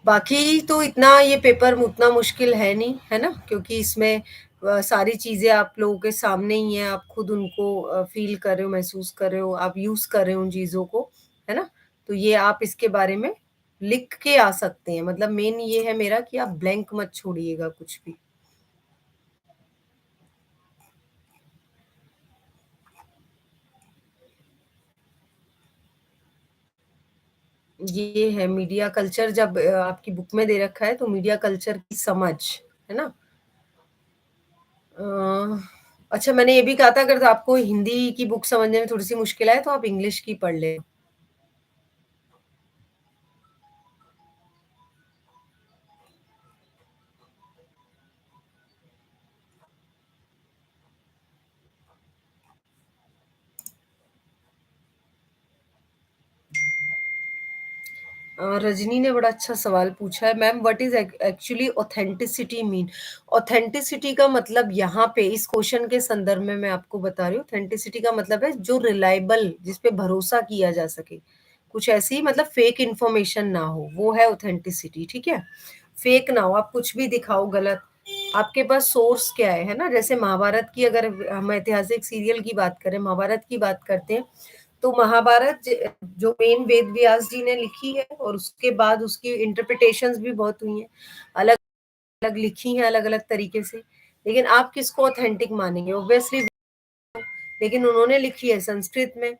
बाकी तो इतना ये पेपर उतना मुश्किल है नहीं, है ना? क्योंकि इसमें सारी चीज़ें आप लोगों के सामने ही हैं, आप खुद उनको फ़ील कर रहे हो, महसूस कर रहे हो, आप यूज़ कर रहे हो उन चीज़ों को, है ना? तो ये आप इसके बारे में लिख के आ सकते हैं, मतलब मेन ये है मेरा कि आप ब्लैंक मत छोड़िएगा कुछ भी। ये है मीडिया कल्चर, जब आपकी बुक में दे रखा है तो मीडिया कल्चर की समझ, है ना? अ, अच्छा, मैंने ये भी कहा था अगर आपको हिंदी की बुक समझने में थोड़ी-सी मुश्किल आए तो आप इंग्लिश की पढ़ लें। रजनी ने बड़ा अच्छा सवाल पूछा है, ma'am what is actually authenticity mean? Authenticity का मतलब यहाँ पे इस क्वेश्चन के संदर्भ में मैं आपको बता रही हूँ, ऑथेंटिसिटी का मतलब है जो रिलायबल, जिस पे भरोसा किया जा सके, कुछ ऐसी मतलब फेक इंफॉर्मेशन ना हो, वो है ऑथेंटिसिटी, ठीक है। फेक ना हो, आप कुछ भी दिखाओ गलत, आपके पास सोर्स क्या है ना। जैसे महाभारत की अगर हम ऐतिहासिक सीरियल की बात करें, महाभारत की बात करते हैं, तो महाभारत जो मेन वेद व्यास जी ने लिखी है और उसके बाद उसकी इंटरप्रिटेशंस भी बहुत हुई हैं अलग अलग लिखी हैं अलग-अलग तरीके से, लेकिन आप किसको ऑथेंटिक मानेंगे? ऑब्वियसली, लेकिन उन्होंने लिखी है संस्कृत में,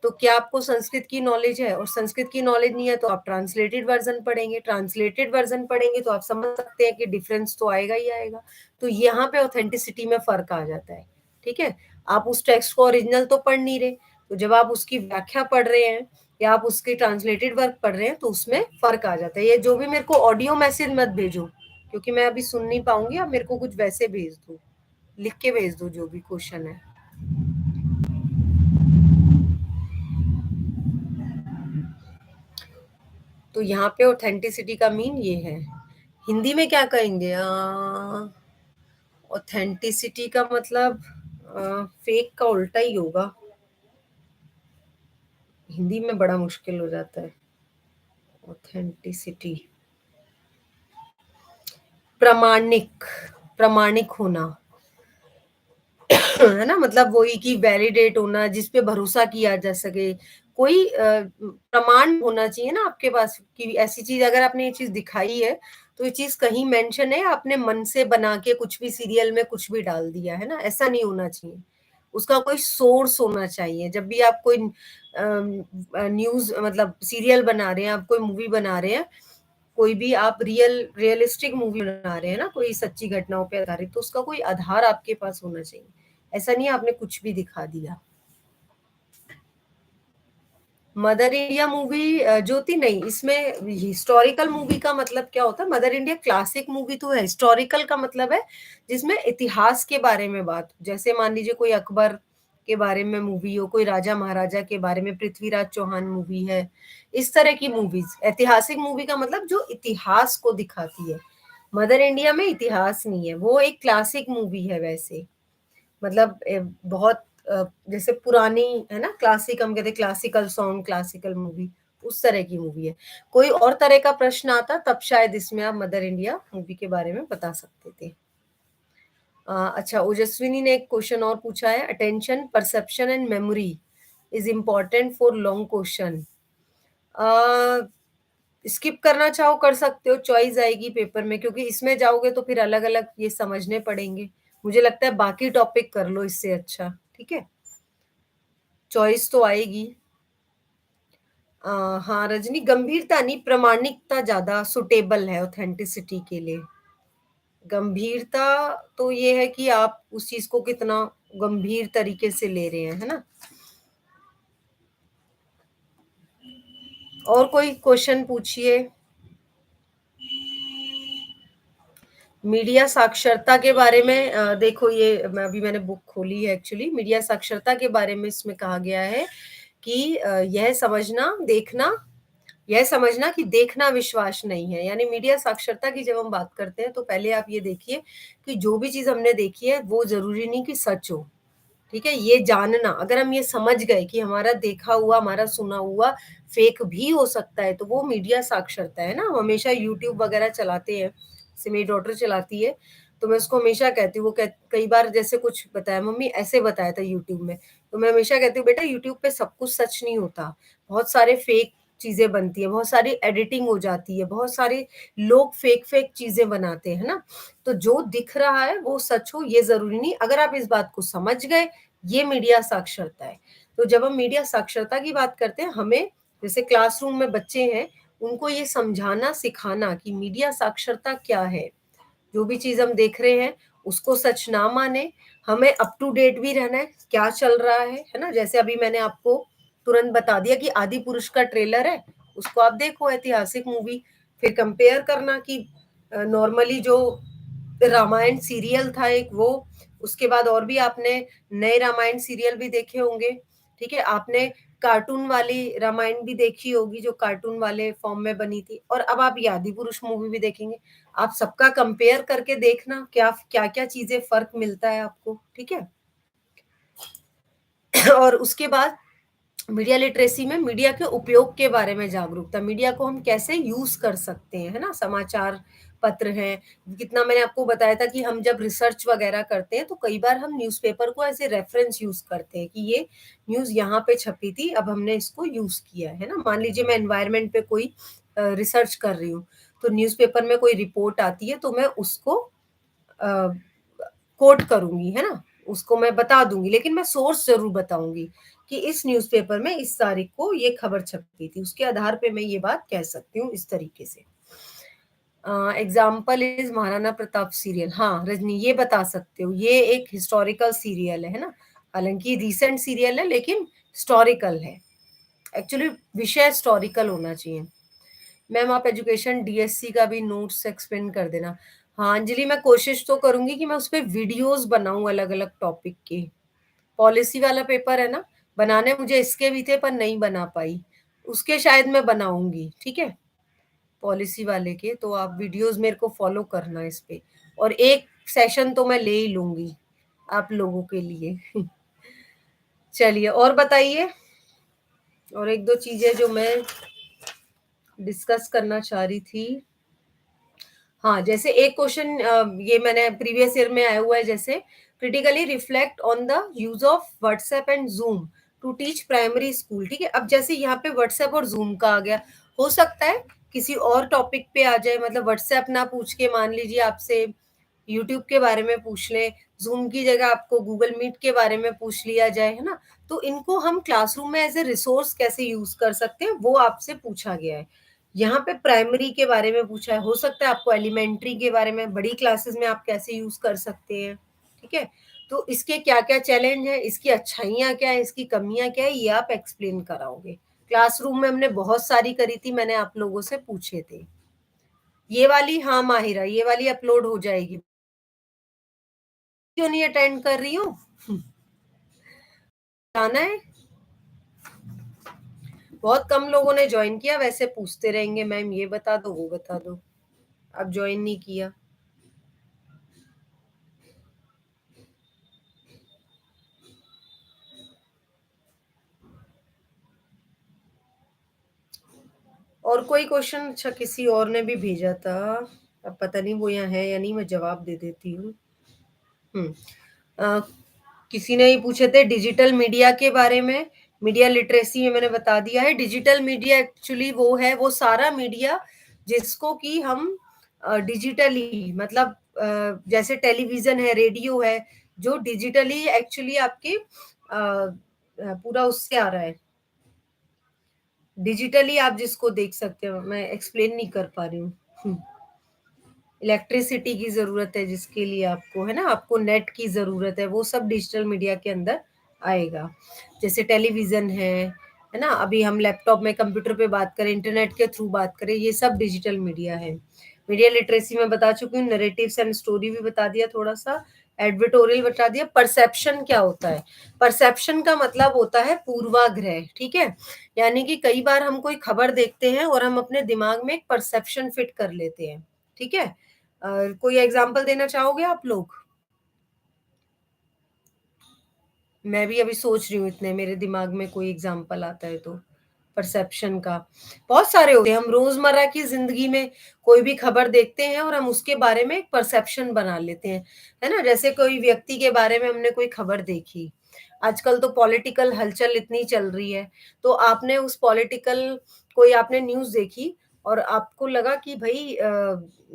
तो क्या आपको संस्कृत की नॉलेज है? और संस्कृत की नॉलेज नहीं है तो आप ट्रांसलेटेड वर्ज़न पढ़ेंगे, ट्रांसलेटेड वर्ज़न पढ़ेंगे तो आप समझ सकते हैं कि डिफरेंस तो आएगा ही आएगा। तो यहाँ पे ऑथेंटिसिटी में फ़र्क आ जाता है, ठीक है? आप उस टेक्स्ट को ओरिजिनल तो पढ़ नहीं रहे, तो जब आप उसकी व्याख्या पढ़ रहे हैं या आप उसकी ट्रांसलेटेड वर्क पढ़ रहे हैं तो उसमें फ़र्क आ जाता है। ये जो भी मेरे को ऑडियो मैसेज मत भेजो, क्योंकि मैं अभी सुन नहीं पाऊँगी, आप मेरे को कुछ वैसे भेज दो, लिख के भेज दो जो भी क्वेश्चन है। तो यहाँ पे ऑथेंटिसिटी का मीन ये है। हिंदी में क्या कहेंगे? ऑथेंटिसिटी का मतलब फेक का उल्टा ही होगा। हिंदी में बड़ा मुश्किल हो जाता है। ऑथेंटिसिटी, प्रामाणिक, प्रामाणिक होना। है ना? मतलब वही कि वैलिडेट होना, जिस पे भरोसा किया जा सके। कोई प्रमाण होना चाहिए ना आपके पास कि ऐसी चीज़ अगर आपने ये चीज़ दिखाई है, तो ये चीज़ कहीं मेंशन है, आपने मन से बना के कुछ भी सीरियल में कुछ भी डाल दिया, है ना? ऐसा नहीं होना चाहिए। उसका कोई सोर्स होना चाहिए। जब भी आप कोई न्यूज़ मतलब सीरियल बना रहे हैं, आप कोई मूवी बना रहे हैं, कोई भी आप रियलिस्टिक मूवी बना रहे हैं ना, कोई सच्ची घटनाओं पे आधारित, तो उसका कोई आधार आपके पास होना चाहिए। ऐसा नहीं है आपने कुछ भी दिखा दिया। मदर इंडिया मूवी ज्योति नहीं, इसमें हिस्टोरिकल मूवी का मतलब क्या होता है? मदर इंडिया क्लासिक मूवी तो है, हिस्टोरिकल का मतलब है जिसमें इतिहास के बारे में बात, जैसे मान लीजिए कोई अकबर के बारे में मूवी हो, कोई राजा महाराजा के बारे में, पृथ्वीराज चौहान मूवी है, इस तरह की मूवीज। ऐतिहासिक मूवी का मतलब जो इतिहास को दिखाती है। मदर इंडिया में इतिहास नहीं है, वो एक क्लासिक मूवी है वैसे। मतलब बहुत जैसे पुरानी है ना, क्लासिक हम कहते हैं, क्लासिकल सॉन्ग, क्लासिकल मूवी, उस तरह की मूवी है। कोई और तरह का प्रश्न आता तब शायद इसमें आप मदर इंडिया मूवी के बारे में बता सकते थे। अच्छा, ओजस्विनी ने एक क्वेश्चन और पूछा है, attention, perception and memory is important for long question. Skip करना चाहो कर सकते हो, चॉइस आएगी पेपर में, क्योंकि इसमें जाओगे तो फिर अलग अलग ये समझने पड़ेंगे। मुझे लगता है बाकी टॉपिक कर लो इससे अच्छा, ठीक है? चॉइस तो आएगी। हाँ रजनी, गंभीरता नहीं, प्रामाणिकता ज्यादा सुटेबल है ऑथेंटिसिटी के लिए। गंभीरता तो ये है कि आप उस चीज को कितना गंभीर तरीके से ले रहे हैं, है ना? और कोई क्वेश्चन पूछिए। मीडिया साक्षरता के बारे में देखो, ये मैंने बुक खोली है एक्चुअली। मीडिया साक्षरता के बारे में इसमें कहा गया है कि यह समझना कि देखना विश्वास नहीं है। यानी मीडिया साक्षरता की जब हम बात करते हैं तो पहले आप ये देखिए कि जो भी चीज हमने देखी है वो जरूरी नहीं कि सच हो, ठीक है? ये जानना, अगर हम ये समझ गए कि हमारा देखा हुआ, हमारा सुना हुआ फेक भी हो सकता है, तो वो मीडिया साक्षरता है ना। हम हमेशा यूट्यूब वगैरह चलाते हैं, जैसे मेरी डॉटर चलाती है, तो मैं उसको हमेशा कहती हूँ, कई बार जैसे कुछ बताया, मम्मी ऐसे बताया था यूट्यूब में, तो मैं हमेशा कहती हूँ, बेटा यूट्यूब पे सब कुछ सच नहीं होता, बहुत सारे फेक चीजें बनती है, बहुत सारी एडिटिंग हो जाती है, बहुत सारे लोग फेक फेक चीजें बनाते हैं ना। तो जो दिख रहा है वो सच हो ये जरूरी नहीं। अगर आप इस बात को समझ गए, ये मीडिया साक्षरता है। तो जब हम मीडिया साक्षरता की बात करते हैं, हमें जैसे क्लासरूम में बच्चे हैं, उनको ये समझाना सिखाना कि मीडिया साक्षरता क्या है। जो भी चीज हम देख रहे हैं उसको सच ना माने, हमें अप टू डेट भी रहना है, क्या चल रहा है ना? जैसे अभी मैंने आपको तुरंत बता दिया कि आदि पुरुष का ट्रेलर है, उसको आप देखो, ऐतिहासिक मूवी, फिर कंपेयर करना कि नॉर्मली जो रामायण सीरियल था एक वो, उसके बाद और भी आपने नए रामायण सीरियल भी देखे होंगे, ठीक है? आपने कार्टून वाली रामायण भी देखी होगी जो कार्टून वाले फॉर्म में बनी थी, और अब आप ये आदि पुरुष मूवी भी देखेंगे। आप सबका कंपेयर करके देखना क्या क्या क्या चीजें फर्क मिलता है आपको, ठीक है? और उसके बाद मीडिया लिटरेसी में मीडिया के उपयोग के बारे में जागरूकता, मीडिया को हम कैसे यूज कर सकते हैं, है ना? समाचार पत्र हैं, कितना मैंने आपको बताया था कि हम जब रिसर्च वगैरह करते हैं तो कई बार हम न्यूज़पेपर को ऐसे रेफरेंस यूज करते हैं कि ये न्यूज़ यहाँ पे छपी थी, अब हमने इसको यूज किया है ना। मान लीजिए मैं एनवायरनमेंट पे कोई रिसर्च कर रही हूँ, तो न्यूज़पेपर में कोई रिपोर्ट आती है तो मैं उसको अ, कोट करूँगी, है ना? उसको मैं बता दूँगी, लेकिन मैं सोर्स ज़रूर बताऊँगी कि इस न्यूज़पेपर में इस तारीख को ये खबर छपी थी, उसके आधार पे मैं ये बात कह सकती हूँ इस तरीके से। Example is Maharana Pratap serial. हाँ, रजनी ये बता सकते हो, ये एक हिस्टोरिकल सीरियल है ना? हालाँकि रीसेंट सीरियल है लेकिन हिस्टोरिकल है। एक्चुअली विषय हिस्टोरिकल होना चाहिए। मैम आप एजुकेशन डीएससी का भी नोट्स एक्सप्लेन कर देना। हाँ, अंजलि मैं कोशिश तो करूँगी कि मैं उसपे वीडियोज़ बनाऊँ अलग-अलग टॉपिक के। पॉलिसी वाला पेपर है ना, बनाने मुझे इसके भी थे पर नहीं बना पाई। उसके शायद मैं बनाऊँगी, ठीक है? पॉलिसी वाले के, तो आप वीडियोज़ मेरे को फ़ॉलो करना इस पे और एक सेशन तो मैं ले ही लूँगी, आप लोगों के लिए। चलिए और बताइए? और 1-2 चीज़ें जो मैं डिस्कस करना चाह रही थी। हाँ, जैसे एक क्वेश्चन ये मैंने प्रीवियस ईयर में आया हुआ है जैसे critically reflect on the use of WhatsApp and Zoom to teach primary school, ठीक है? अब जैसे यहाँ पे व्हाट्सएप और ज़ूम का आ गया, हो सकता है किसी और टॉपिक पे आ जाए, मतलब व्हाट्सएप ना पूछ के मान लीजिए आपसे यूट्यूब के बारे में पूछ लें, ज़ूम की जगह आपको गूगल मीट के बारे में पूछ लिया जाए, है ना? तो इनको हम क्लासरूम में एज़ अ रिसोर्स कैसे यूज़ कर सकते हैं, वो आपसे पूछा गया है। यहाँ पे प्राइमरी के बारे में पूछा है, हो सकता है आपको एलिमेंट्री के बारे में, बड़ी क्लासेस में आप कैसे यूज़ कर सकते हैं, ठीक है? तो इसके क्या-क्या चैलेंज हैं, इसकी अच्छाइयाँ क्या हैं, इसकी कमियाँ क्या हैं, ये आप एक्सप्लेन कराओगे। क्लासरूम में हमने बहुत सारी करी थी, मैंने आप लोगों से पूछे थे। ये वाली हाँ, माहिरा, ये वाली अपलोड हो जाएगी। क्यों नहीं अटेंड कर रही हूँ? जाना है? बहुत कम लोगों ने जॉइन किया, वैसे पूछते रहेंगे मैम ये बता दो, वो बता दो। अब जॉइन नहीं किया। और कोई क्वेश्चन? अच्छा किसी और ने भी भेजा था, अब पता नहीं वो यहाँ है या नहीं, मैं जवाब दे देती हूँ। हुँ। अ, किसी ने ये पूछे थे डिजिटल मीडिया के बारे में, मीडिया लिटरेसी में मैंने बता दिया है। डिजिटल मीडिया एक्चुअली वो है, वो सारा मीडिया जिसको कि हम डिजिटली मतलब जैसे टेलीविज़न है, रेडियो है, जो डिजिटली एक्चुअली आपके पूरा उससे आ रहा है, डिजिटली आप जिसको देख सकते हो, मैं एक्सप्लेन नहीं कर पा रही हूँ। हुँ। इलेक्ट्रिसिटी की ज़रूरत है जिसके लिए आपको, है ना? आपको नेट की ज़रूरत है, वो सब डिजिटल मीडिया के अंदर आएगा। जैसे टेलीविज़न है ना? अभी हम लैपटॉप में, कंप्यूटर पे बात करें, इंटरनेट के थ्रू बात करें, ये सब डिजिटल मीडिया है। मीडिया लिटरेसी मैं बता चुकी हूँ, नैरेटिव्स एंड स्टोरी भी बता दिया थोड़ा-सा, एडिटोरियल बता दिया। परसेप्शन क्या होता है? परसेप्शन का मतलब होता है पूर्वाग्रह, ठीक है? यानी कि कई बार हम कोई खबर देखते हैं और हम अपने दिमाग में एक परसेप्शन फिट कर लेते हैं, ठीक है? कोई एग्ज़ाम्पल देना चाहोगे आप लोग? मैं भी अभी सोच रही हूँ इतने मेरे दिमाग में कोई एग्ज़ाम्पल आता है तो, परसेप्शन का। बहुत सारे होते हैं, हम रोज़मर्रा की ज़िंदगी में कोई भी खबर देखते हैं और हम उसके बारे में एक परसेप्शन बना लेते हैं, है ना? जैसे कोई व्यक्ति के बारे में हमने कोई खबर देखी, आजकल तो पॉलिटिकल हलचल इतनी चल रही है, तो आपने उस पॉलिटिकल कोई आपने न्यूज़ देखी और आपको लगा कि भई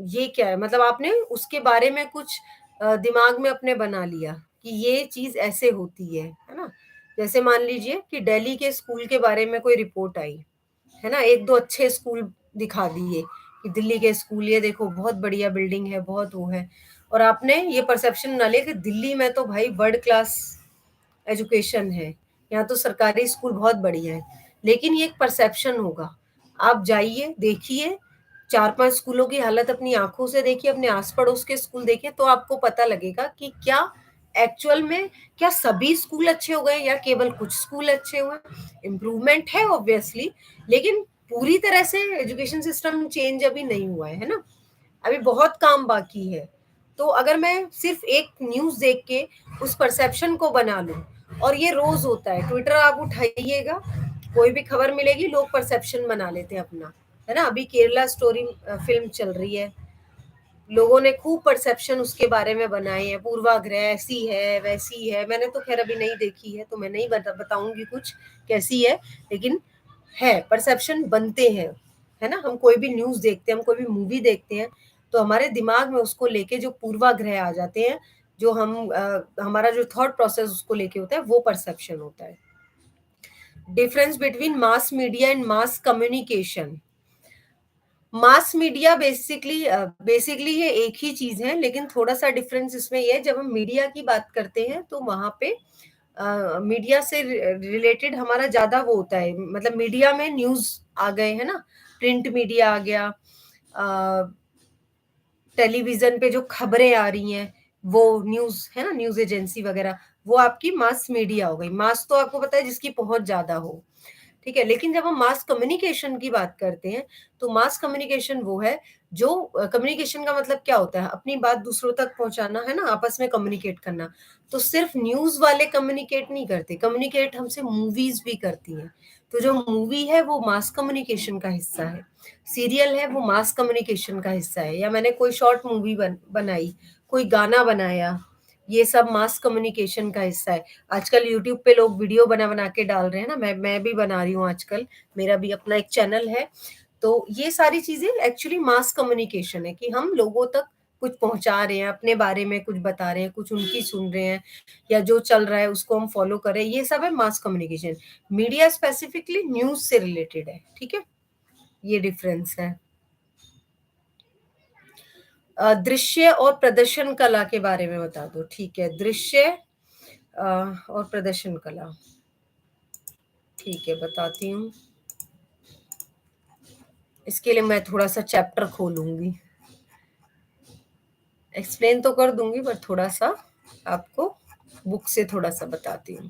ये क्या है? मतलब आपने उसके बारे में कुछ दिमाग में अपने बना लिया कि ये चीज़ ऐसे होती है ना? जैसे मान लीजिए कि दिल्ली के स्कूल के बारे में कोई रिपोर्ट आई, है ना? 1-2 अच्छे स्कूल दिखा दिए कि दिल्ली के स्कूल ये देखो बहुत बढ़िया बिल्डिंग है, बहुत वो है और आपने ये परसेप्शन बना लिया कि दिल्ली में तो भाई वर्ल्ड क्लास एजुकेशन है, यहाँ तो सरकारी स्कूल बहुत बढ़िया है। लेकिन ये एक परसेप्शन होगा, आप जाइए, देखिए, 4-5 स्कूलों की हालत अपनी आँखों से देखिए, अपने आस-पड़ोस के स्कूल देखिए, तो आपको पता लगेगा कि क्या एक्चुअल में क्या सभी स्कूल अच्छे हो गए या केवल कुछ स्कूल अच्छे हुए। इम्प्रूवमेंट है ऑब्वियसली, लेकिन पूरी तरह से एजुकेशन सिस्टम चेंज अभी नहीं हुआ है ना? अभी बहुत काम बाकी है। तो अगर मैं सिर्फ़ एक न्यूज़ देख के उस परसेप्शन को बना लूँ और ये रोज़ होता है, ट्विटर आप उठाइएगा, कोई भी खबर मिलेगी, लोग परसेप्शन बना लेते हैं अपना, है ना? अभी केरला स्टोरी फ़िल्म चल रही है, लोगों ने खूब परसेप्शन उसके बारे में बनाए हैं, पूर्वाग्रह ऐसी है, वैसी है। मैंने तो ख़ैर अभी नहीं देखी है, तो मैं नहीं बताऊँगी कुछ कैसी है, लेकिन है, परसेप्शन बनते हैं। है ना? हम कोई भी न्यूज़ देखते हैं, हम कोई भी मूवी देखते हैं, तो हमारे दिमाग में उसको लेके जो पूर्वाग्रह आ जाते हैं, जो हमारा जो थॉट प्रोसेस उसको लेके होता है, वो परसेप्शन होता है। Difference between mass media and mass communication. Mass media basically ये एक ही चीज़ है, लेकिन थोड़ा-सा डिफरेंस इसमें ये है, जब हम मीडिया की बात करते हैं, तो वहाँ पे मीडिया से रिलेटेड हमारा ज़्यादा वो होता है, मतलब मीडिया में न्यूज़ आ गए, है ना? प्रिंट मीडिया आ गया, अ, टेलीविज़न पे जो खबरें आ रही हैं, वो न्यूज़ है ना, न्यूज़ एजेंसी वगैरह, वो आपकी मास मीडिया हो गई। मास तो आपको पता है जिसकी पहुँच ज़्यादा हो। ठीक है, लेकिन जब हम मास कम्युनिकेशन की बात करते हैं, तो मास कम्युनिकेशन वो है जो कम्युनिकेशन का मतलब क्या होता है? अपनी बात दूसरों तक पहुँचाना, है ना? आपस में कम्युनिकेट करना। तो सिर्फ़ न्यूज़ वाले कम्युनिकेट नहीं करते, कम्युनिकेट हमसे मूवीज़ भी करती हैं। तो जो मूवी है वो मास कम्युनिकेशन का हिस्सा है, सीरियल है वो मास कम्युनिकेशन का हिस्सा है, या मैंने कोई शॉर्ट मूवी बनाई, कोई गाना बनाया, ये सब मास कम्युनिकेशन का हिस्सा है। आजकल यूट्यूब पे लोग वीडियो बना-बना के डाल रहे हैं ना, मैं भी बना रही हूँ आजकल, मेरा भी अपना एक चैनल है। तो ये सारी चीज़ें एक्चुअली मास कम्युनिकेशन है कि हम लोगों तक कुछ पहुँचा रहे हैं, अपने बारे में कुछ बता रहे हैं, कुछ उनकी सुन रहे हैं, या जो चल रहा है उसको हम फॉलो कर रहे हैं, ये सब है mass communication. Media specifically news से रिलेटेड है, ठीक है? ये डिफरेंस है। दृश्य और प्रदर्शन कला के बारे में बता दो, ठीक है। दृश्य और प्रदर्शन कला, ठीक है, बताती हूँ। इसके लिए मैं थोड़ा-सा चैप्टर खोलूँगी। एक्सप्लेन तो कर दूँगी, बट थोड़ा-सा आपको बुक से थोड़ा-सा बताती हूँ।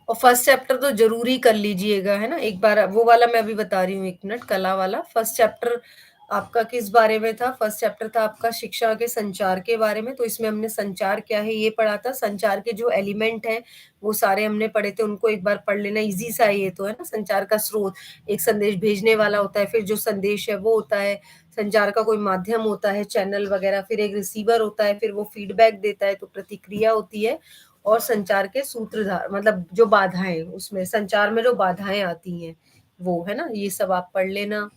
और फर्स्ट चैप्टर तो ज़रूर ही कर लीजिएगा, है ना? एक बार वो वाला मैं अभी बता रही हूँ, 1 मिनट, कला वाला। फर्स्ट चैप्टर आपका किस बारे में था? फर्स्ट चैप्टर था आपका शिक्षा के संचार के बारे में, तो इसमें हमने संचार क्या है ये पढ़ा था। संचार के जो एलिमेंट हैं, वो सारे हमने पढ़े थे, उनको एक बार पढ़ लेना, ईज़ी सा है ये तो, है ना? संचार का स्रोत, एक संदेश भेजने वाला होता है, फिर जो संदेश है वो होता है, संचार का कोई माध्यम होता है, चैनल वगैरह, फिर एक रिसीवर होता है, फिर वो फीडबैक देता है, तो प्रतिक्रिया होती है, और संचार के सूत्रधार, मतलब जो बाधाएँ उसमें संचार में जो बाधाएँ आती हैं, वो, है ना? ये सब आप पढ़ लेना,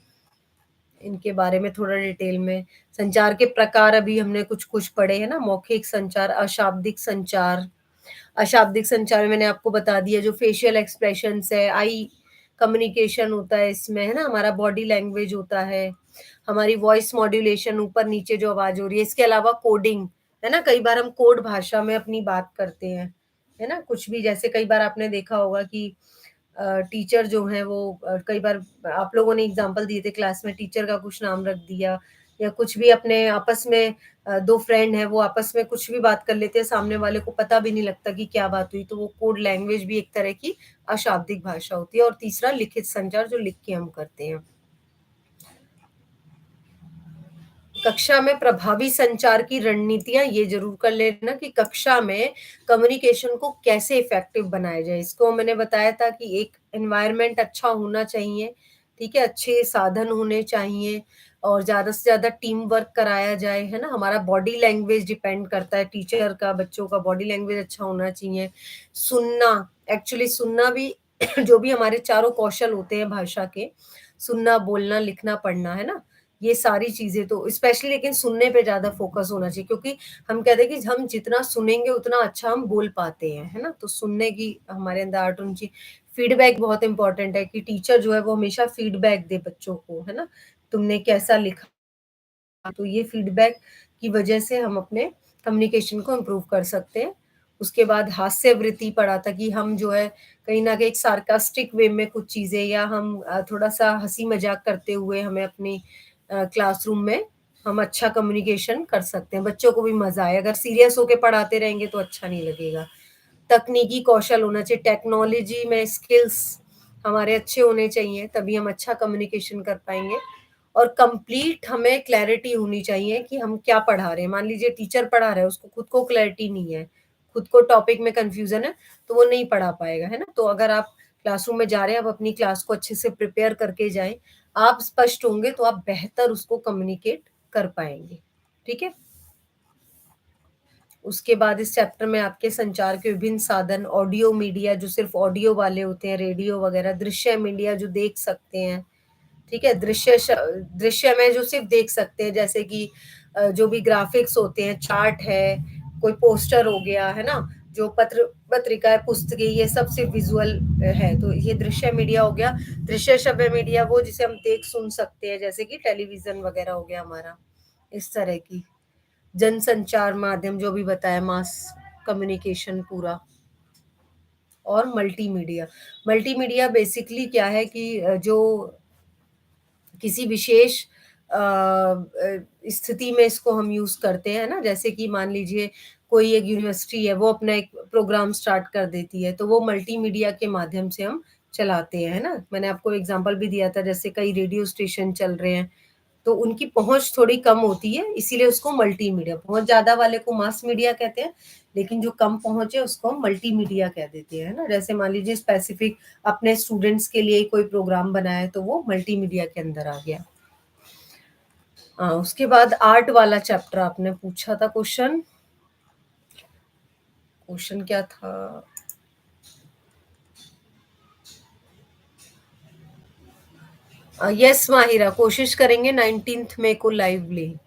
इनके बारे में थोड़ा डिटेल में। संचार के प्रकार अभी हमने कुछ-कुछ पढ़े हैं ना, मौखिक संचार, अशाब्दिक संचार। अशाब्दिक संचार में मैंने आपको बता दिया, जो फेशियल एक्सप्रेशंस है, आई कम्युनिकेशन होता है इसमें, है ना? हमारा बॉडी लैंग्वेज होता है, हमारी वॉइस मॉड्यूलेशन, ऊपर-नीचे जो आवाज़ हो रही है, इसके अलावा कोडिंग, है ना? कई बार हम कोड भाषा में अपनी बात करते हैं, है ना? कुछ भी, जैसे कई बार आपने देखा होगा कि टीचर जो हैं वो कई बार आप लोगों ने एग्ज़ाम्पल दिए थे क्लास में, टीचर का कुछ नाम रख दिया, या कुछ भी अपने आपस में 2 फ्रेंड हैं, वो आपस में कुछ भी बात कर लेते हैं, सामने वाले को पता भी नहीं लगता कि क्या बात हुई, तो वो कोड लैंग्वेज भी एक तरह की अशाब्दिक भाषा होती है। और तीसरा लिखित संचार, जो लिख के हम करते हैं। कक्षा में प्रभावी संचार की रणनीतियाँ, ये ज़रूर कर लेना कि कक्षा में कम्युनिकेशन को कैसे इफ़ेक्टिव बनाया जाए। इसको मैंने बताया था कि एक एनवायरनमेंट अच्छा होना चाहिए, ठीक है? अच्छे साधन होने चाहिए, और ज़्यादा से ज़्यादा टीम वर्क कराया जाए, है ना? हमारा बॉडी लैंग्वेज डिपेंड करता है टीचर का, बच्चों का बॉडी लैंग्वेज अच्छा होना चाहिए। सुनना, एक्चुअली सुनना भी जो भी हमारे चारों कौशल होते हैं भाषा के, सुनना, बोलना, लिखना, पढ़ना, है ना? ये सारी चीज़ें तो स्पेशली, लेकिन सुनने पे ज़्यादा फ़ोकस होना चाहिए, क्योंकि हम कहते हैं कि हम जितना सुनेंगे उतना अच्छा हम बोल पाते हैं, है ना? तो सुनने की हमारे अंदर आदत होनी चाहिए। फीडबैक बहुत इम्पोर्टेंट है कि टीचर जो है वो हमेशा फीडबैक दे बच्चों को, है ना? तुमने कैसा लिखा? तो ये फीडबैक की वजह से हम अपने कम्युनिकेशन को इम्प्रूव कर सकते हैं। उसके बाद हास्यवृत्ति पढ़ा था कि हम जो है कहीं न कहीं एक सार्कास्टिक वे में कुछ चीज़ें, या हम थोड़ा-सा हँसी-मज़ाक करते हुए हमें अपनी क्लासरूम में हम अच्छा कम्युनिकेशन कर सकते हैं, बच्चों को भी मज़ा आए। अगर सीरियस होके पढ़ाते रहेंगे तो अच्छा नहीं लगेगा। तकनीकी कौशल होना चाहिए, टेक्नोलॉजी में स्किल्स हमारे अच्छे होने चाहिए, तभी हम अच्छा कम्युनिकेशन कर पाएँगे। और कंप्लीट हमें क्लैरिटी होनी चाहिए कि हम क्या पढ़ा रहे हैं। मान लीजिए टीचर पढ़ा रहा है, उसको खुद को क्लैरिटी नहीं है, खुद को टॉपिक में कन्फ्यूज़न है, तो वो नहीं पढ़ा पाएगा, है ना? तो अगर आप क्लासरूम में जा रहे हैं, आप अपनी क्लास को अच्छे से प्रिपेयर करके जाएँ, आप स्पष्ट होंगे तो आप बेहतर उसको कम्युनिकेट कर पाएँगे। ठीक है? उसके बाद इस चैप्टर में आपके संचार के विभिन्न साधन, ऑडियो मीडिया जो सिर्फ़ ऑडियो वाले होते हैं, रेडियो वगैरह, दृश्य मीडिया जो देख सकते हैं, ठीक है? दृश्य में जो सिर्फ़ देख सकते हैं जैसे कि जो भी ग्राफ़िक्स होते हैं, चार्ट है, कोई पोस्टर हो गया, है ना? जो पत्रिकाएँ, पुस्तकें ये सब सिर्फ़ विज़ुअल है, तो ये दृश्य मीडिया हो गया। दृश्य श्रव्य मीडिया वो जिसे हम देख सुन सकते हैं जैसे कि टेलीविज़न वगैरह हो गया हमारा, इस तरह की। जनसंचार माध्यम जो भी बताया, मास कम्युनिकेशन पूरा। और मल्टीमीडिया। मल्टीमीडिया बेसिकली क्या है कि जो किसी विशेष स्थिति में इसको हम यूज़ करते हैं ना, जैसे कि मान लीजिए कोई एक यूनिवर्सिटी है, वो अपना एक प्रोग्राम स्टार्ट कर देती है, तो वो मल्टीमीडिया के माध्यम से हम चलाते हैं, है ना? मैंने आपको एग्ज़ाम्पल भी दिया था, जैसे कई रेडियो स्टेशन चल रहे हैं, तो उनकी पहुँच थोड़ी कम होती है, इसीलिए उसको मल्टीमीडिया, पहुँच ज़्यादा वाले को मास मीडिया कहते हैं, लेकिन जो कम पहुँच है उसको हम मल्टीमीडिया कह देते हैं, है ना? जैसे मान लीजिए स्पेसिफिक अपने स्टूडेंट्स के लिए कोई प्रोग्राम बनाया है, तो वो मल्टीमीडिया के अंदर आ गया। उसके बाद आर्ट वाला चैप्टर आपने पूछा था क्वेश्चन, क्वेश्चन क्या था? यस माहिरा, कोशिश करेंगे 19th मई को लाइव लें।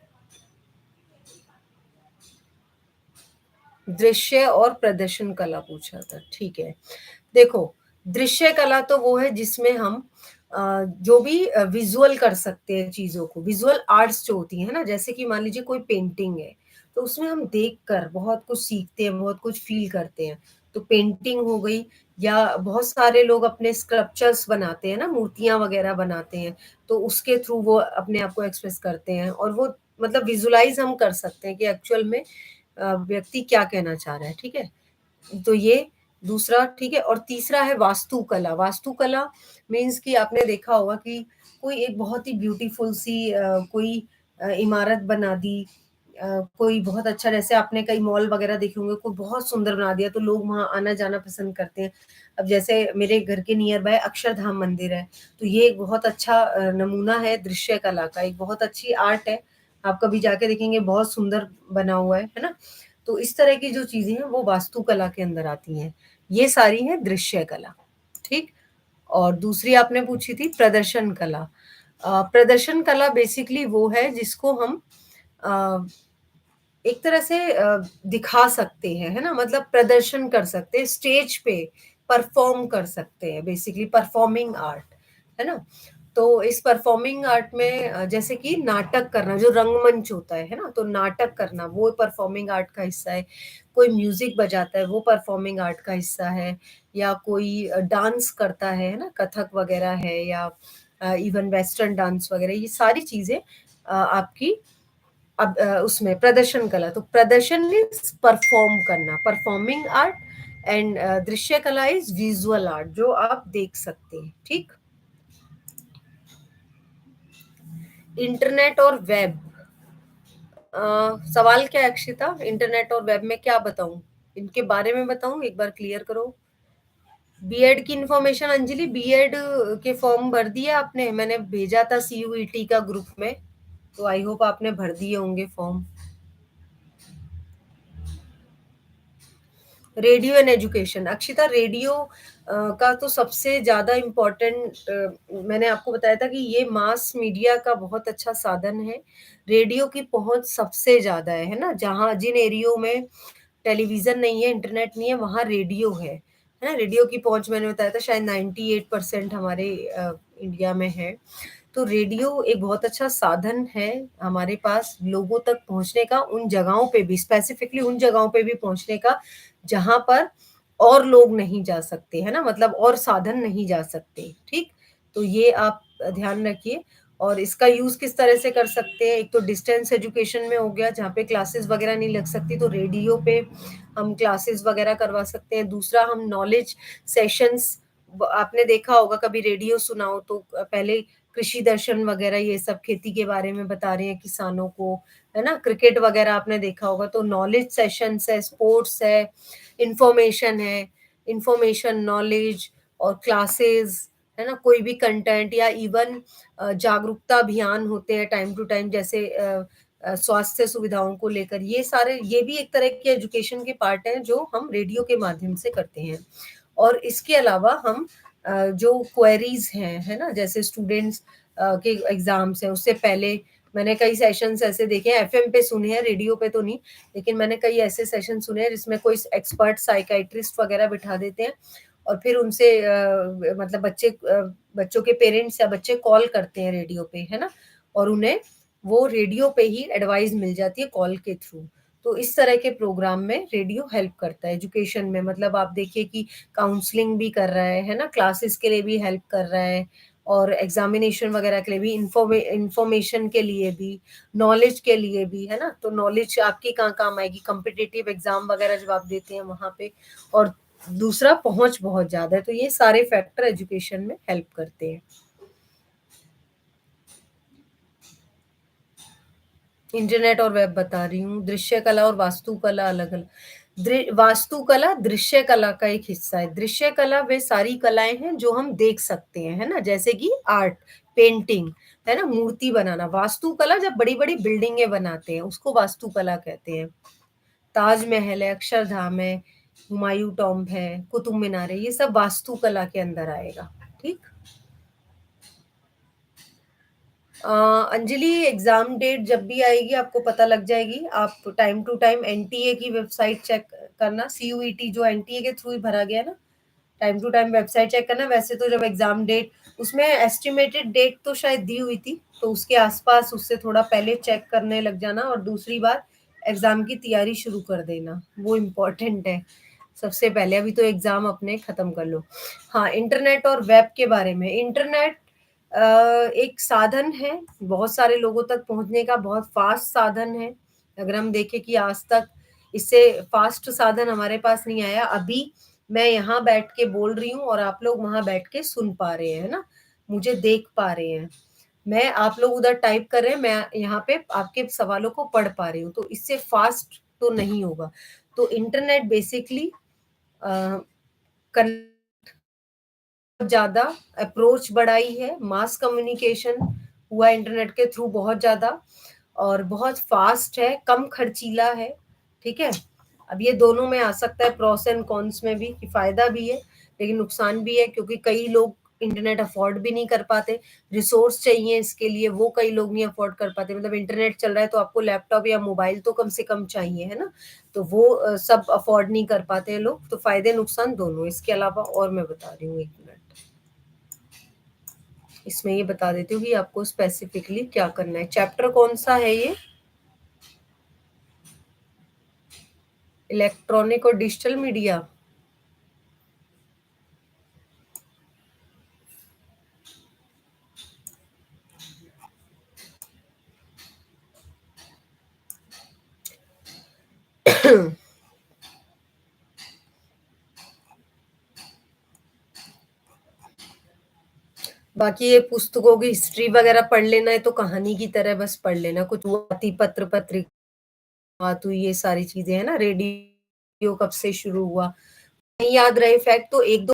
दृश्य और प्रदर्शन कला पूछा था, ठीक है। देखो, दृश्य कला तो वो है जिसमें हम जो भी विज़ुअल कर सकते हैं चीज़ों को, विज़ुअल आर्ट्स जो होती हैं ना, जैसे कि मान लीजिए कोई पेंटिंग है, तो उसमें हम देखकर बहुत कुछ सीखते हैं, बहुत कुछ फ़ील करते हैं। तो पेंटिंग हो गई या बहुत सारे लोग अपने स्कल्पचर्स बनाते हैं ना, मूर्तियाँ वग़ैरह बनाते हैं, तो उसके थ्रू वो अपने आप को एक्सप्रेस करते हैं और वो मतलब विज़ुअलाइज़ हम कर सकते हैं कि एक्चुअल में व्यक्ति क्या कहना चाह रहा है, ठीक है? तो ये दूसरा ठीक है और तीसरा है वास्तुकला। वास्तुकला मीन्स कि आपने देखा होगा कि कोई एक बहुत ही ब्यूटीफुल सी कोई इमारत बना दी कोई बहुत अच्छा जैसे आपने कई मॉल वगैरह देखे होंगे, कोई बहुत सुंदर बना दिया तो लोग वहाँ आना-जाना पसंद करते हैं। अब जैसे मेरे घर के नियर बाय अक्षरधाम मंदिर है, तो ये एक बहुत अच्छा नमूना है दृश्य कला का, एक बहुत अच्छी आर्ट है। आप कभी जाके देखेंगे बहुत सुंदर बना हुआ है ना? तो इस तरह की जो चीज़ें हैं वो वास्तुकला के अंदर आती हैं। ये सारी हैं दृश्य कला, ठीक? और दूसरी आपने पूछी थी प्रदर्शन कला। प्रदर्शन कला बेसिकली वो है जिसको हम अ, एक तरह से दिखा सकते हैं, है ना? मतलब प्रदर्शन कर सकते हैं, स्टेज पे परफ़ॉर्म कर सकते हैं बेसिकली परफ़ॉर्मिंग आर्ट, है ना? तो इस परफ़ॉर्मिंग आर्ट में जैसे कि नाटक करना जो रंगमंच होता है ना? तो नाटक करना वो परफ़ॉर्मिंग आर्ट का हिस्सा है। कोई म्यूज़िक बजाता है वो परफ़ॉर्मिंग आर्ट का हिस्सा है या कोई डांस करता है ना? कथक वग़ैरह है या इवन वेस्टर्न डांस वग़ैरह ये सारी चीज़ें आपकी अब उसमें प्रदर्शन कला तो प्रदर्शन मीन्स परफॉर्म करना परफॉर्मिंग आर्ट एंड दृश्य कला इज विजुअल आर्ट जो आप देख सकते हैं ठीक इंटरनेट और वेब सवाल क्या है अक्षिता इंटरनेट और वेब में क्या बताऊं इनके बारे में बताऊं एक बार क्लियर करो बीएड की इंफॉर्मेशन अंजलि बीएड के फॉर्म भर दिए आपने मैंने भेजा था सीयूईटी का ग्रुप में तो आई होप आपने भर दिए होंगे form radio and education Akshita radio का तो सबसे ज़्यादा इम्पोर्टेंट मैंने आपको बताया था कि ये मास मीडिया का बहुत अच्छा साधन है रेडियो की पहुंच सबसे ज़्यादा है ना जहाँ जिन एरियो में टेलीविज़न नहीं है इंटरनेट नहीं है वहाँ रेडियो है ना रेडियो की पहुंच मैंने बताया था शायद 98% हमारे इंडिया में है तो रेडियो एक बहुत अच्छा साधन है हमारे पास लोगों तक पहुंचने का उन जगहों पे भी स्पेसिफिकली उन जगहों पे भी पहुंचने का जहां पर और लोग नहीं जा सकते है ना मतलब और साधन नहीं जा सकते ठीक तो ये आप ध्यान रखिए और इसका यूज किस तरह से कर सकते हैं एक तो डिस्टेंस एजुकेशन में हो गया जहाँ पे क्लासेस वगैरह नहीं लग सकती तो रेडियो पे हम क्लासेस वगैरह करवा सकते हैं दूसरा हम नॉलेज सेशंस आपने देखा होगा कभी रेडियो सुना हो तो पहले कृषि दर्शन वगैरह ये सब खेती के बारे में बता रहे हैं किसानों को है ना क्रिकेट वगैरह आपने देखा होगा तो नॉलेज सेशंस है स्पोर्ट्स है इंफॉर्मेशन है इंफॉर्मेशन नॉलेज और क्लासेस है ना कोई भी कंटेंट या इवन जागरूकता अभियान होते हैं टाइम टू टाइम जैसे स्वास्थ्य सुविधाओं को लेकर, ये भी एक तरह के एजुकेशन के पार्ट हैं जो हम रेडियो के माध्यम से करते हैं। और इसके अलावा हम जो क्वेरीज हैं, है ना, जैसे स्टूडेंट्स के एग्जाम्स हैं, उससे पहले मैंने कई सेशंस ऐसे देखे हैं, एफएम पे सुने हैं, रेडियो पे तो नहीं, लेकिन मैंने कई ऐसे सेशन सुने हैं जिसमें कोई एक्सपर्ट साइकाइट्रिस्ट वगैरह बिठा देते हैं और फिर उनसे मतलब बच्चों के पेरेंट्स या बच्चे कॉल करते हैं रेडियो पे, है ना, और उन्हें वो रेडियो पे ही एडवाइस मिल जाती है कॉल के थ्रू। तो इस तरह के प्रोग्राम में रेडियो हेल्प करता है एजुकेशन में, मतलब आप देखिए कि काउंसलिंग भी कर रहा है ना, क्लासेस के लिए भी हेल्प कर रहा है और एग्जामिनेशन वगैरह के लिए भी, इंफॉर्मेशन के लिए भी, नॉलेज के लिए भी, है ना, तो नॉलेज आपकी कहाँ काम आएगी, कॉम्पिटिटिव एग्जाम वगैरह जब आप देते हैं वहां पे। और दूसरा, पहुंच बहुत ज्यादा है, तो ये सारे फैक्टर एजुकेशन में हेल्प करते हैं। इंटरनेट और वेब बता रही हूँ, दृश्य कला और वास्तुकला अलग अलग। वास्तुकला दृश्य कला का एक हिस्सा है। दृश्य कला वे सारी कलाएं हैं जो हम देख सकते हैं, है ना, जैसे कि आर्ट, पेंटिंग, है ना, मूर्ति बनाना। वास्तुकला जब बड़ी बड़ी बिल्डिंगें बनाते हैं उसको वास्तुकला कहते हैं। ताजमहल है, अक्षरधाम है, हुमायूं टॉम्ब है, कुतुब मीनार है, ये सब वास्तुकला के अंदर आएगा। ठीक। अंजलि, एग्जाम डेट जब भी आएगी आपको पता लग जाएगी। आप टाइम टू टाइम एनटीए की वेबसाइट चेक करना, सीयूईटी जो एनटीए के थ्रू ही भरा गया ना, time to time website check करना। वैसे तो जब एग्जाम डेट, उसमें एस्टिमेटेड डेट तो शायद दी हुई थी, तो उसके आसपास उससे थोड़ा पहले चेक करने लग जाना। और दूसरी बात, एग्जाम की तैयारी शुरू कर देना, वो इम्पोर्टेंट है सबसे पहले। अभी तो एग्जाम अपने खत्म कर लो। हाँ, इंटरनेट और वेब के बारे में। इंटरनेट एक साधन है बहुत सारे लोगों तक पहुंचने का, बहुत फास्ट साधन है। अगर हम देखें कि आज तक इससे फास्ट साधन हमारे पास नहीं आया। अभी मैं यहाँ बैठ के बोल रही हूँ और आप लोग वहां बैठ के सुन पा रहे हैं ना, मुझे देख पा रहे हैं। मैं, आप लोग उधर टाइप कर रहे हैं, मैं यहाँ पे आपके सवालों को पढ़ पा रही हूँ, तो इससे फास्ट तो नहीं होगा। तो इंटरनेट बेसिकली ज्यादा अप्रोच बढ़ाई है, मास कम्युनिकेशन हुआ इंटरनेट के थ्रू बहुत ज्यादा, और बहुत फास्ट है, कम खर्चीला है। ठीक है। अब ये दोनों में आ सकता है, प्रोस एंड कॉन्स में भी, कि फायदा भी है लेकिन नुकसान भी है, क्योंकि कई लोग इंटरनेट अफोर्ड भी नहीं कर पाते, रिसोर्स चाहिए इसके लिए, वो कई लोग नहीं अफोर्ड कर पाते। मतलब इंटरनेट चल रहा है तो आपको लैपटॉप या मोबाइल तो कम से कम चाहिए, है ना, तो वो सब अफोर्ड नहीं कर पाते हैं लोग। तो फायदे नुकसान दोनों। इसके अलावा और मैं बता रही हूँ, एक मिनट, इसमें ये बता देती हूँ कि आपको स्पेसिफिकली क्या करना है। चैप्टर कौन सा है ये? इलेक्ट्रॉनिक और डिजिटल मीडिया। बाकी ये पुस्तकों की हिस्ट्री वगैरह पढ़ लेना है तो कहानी की तरह बस पढ़ लेना। कुछ हुआती पत्र पत्रिका तो ये सारी चीजें है ना, रेडियो कब से शुरू हुआ, नहीं याद रहे फैक्ट तो एक दो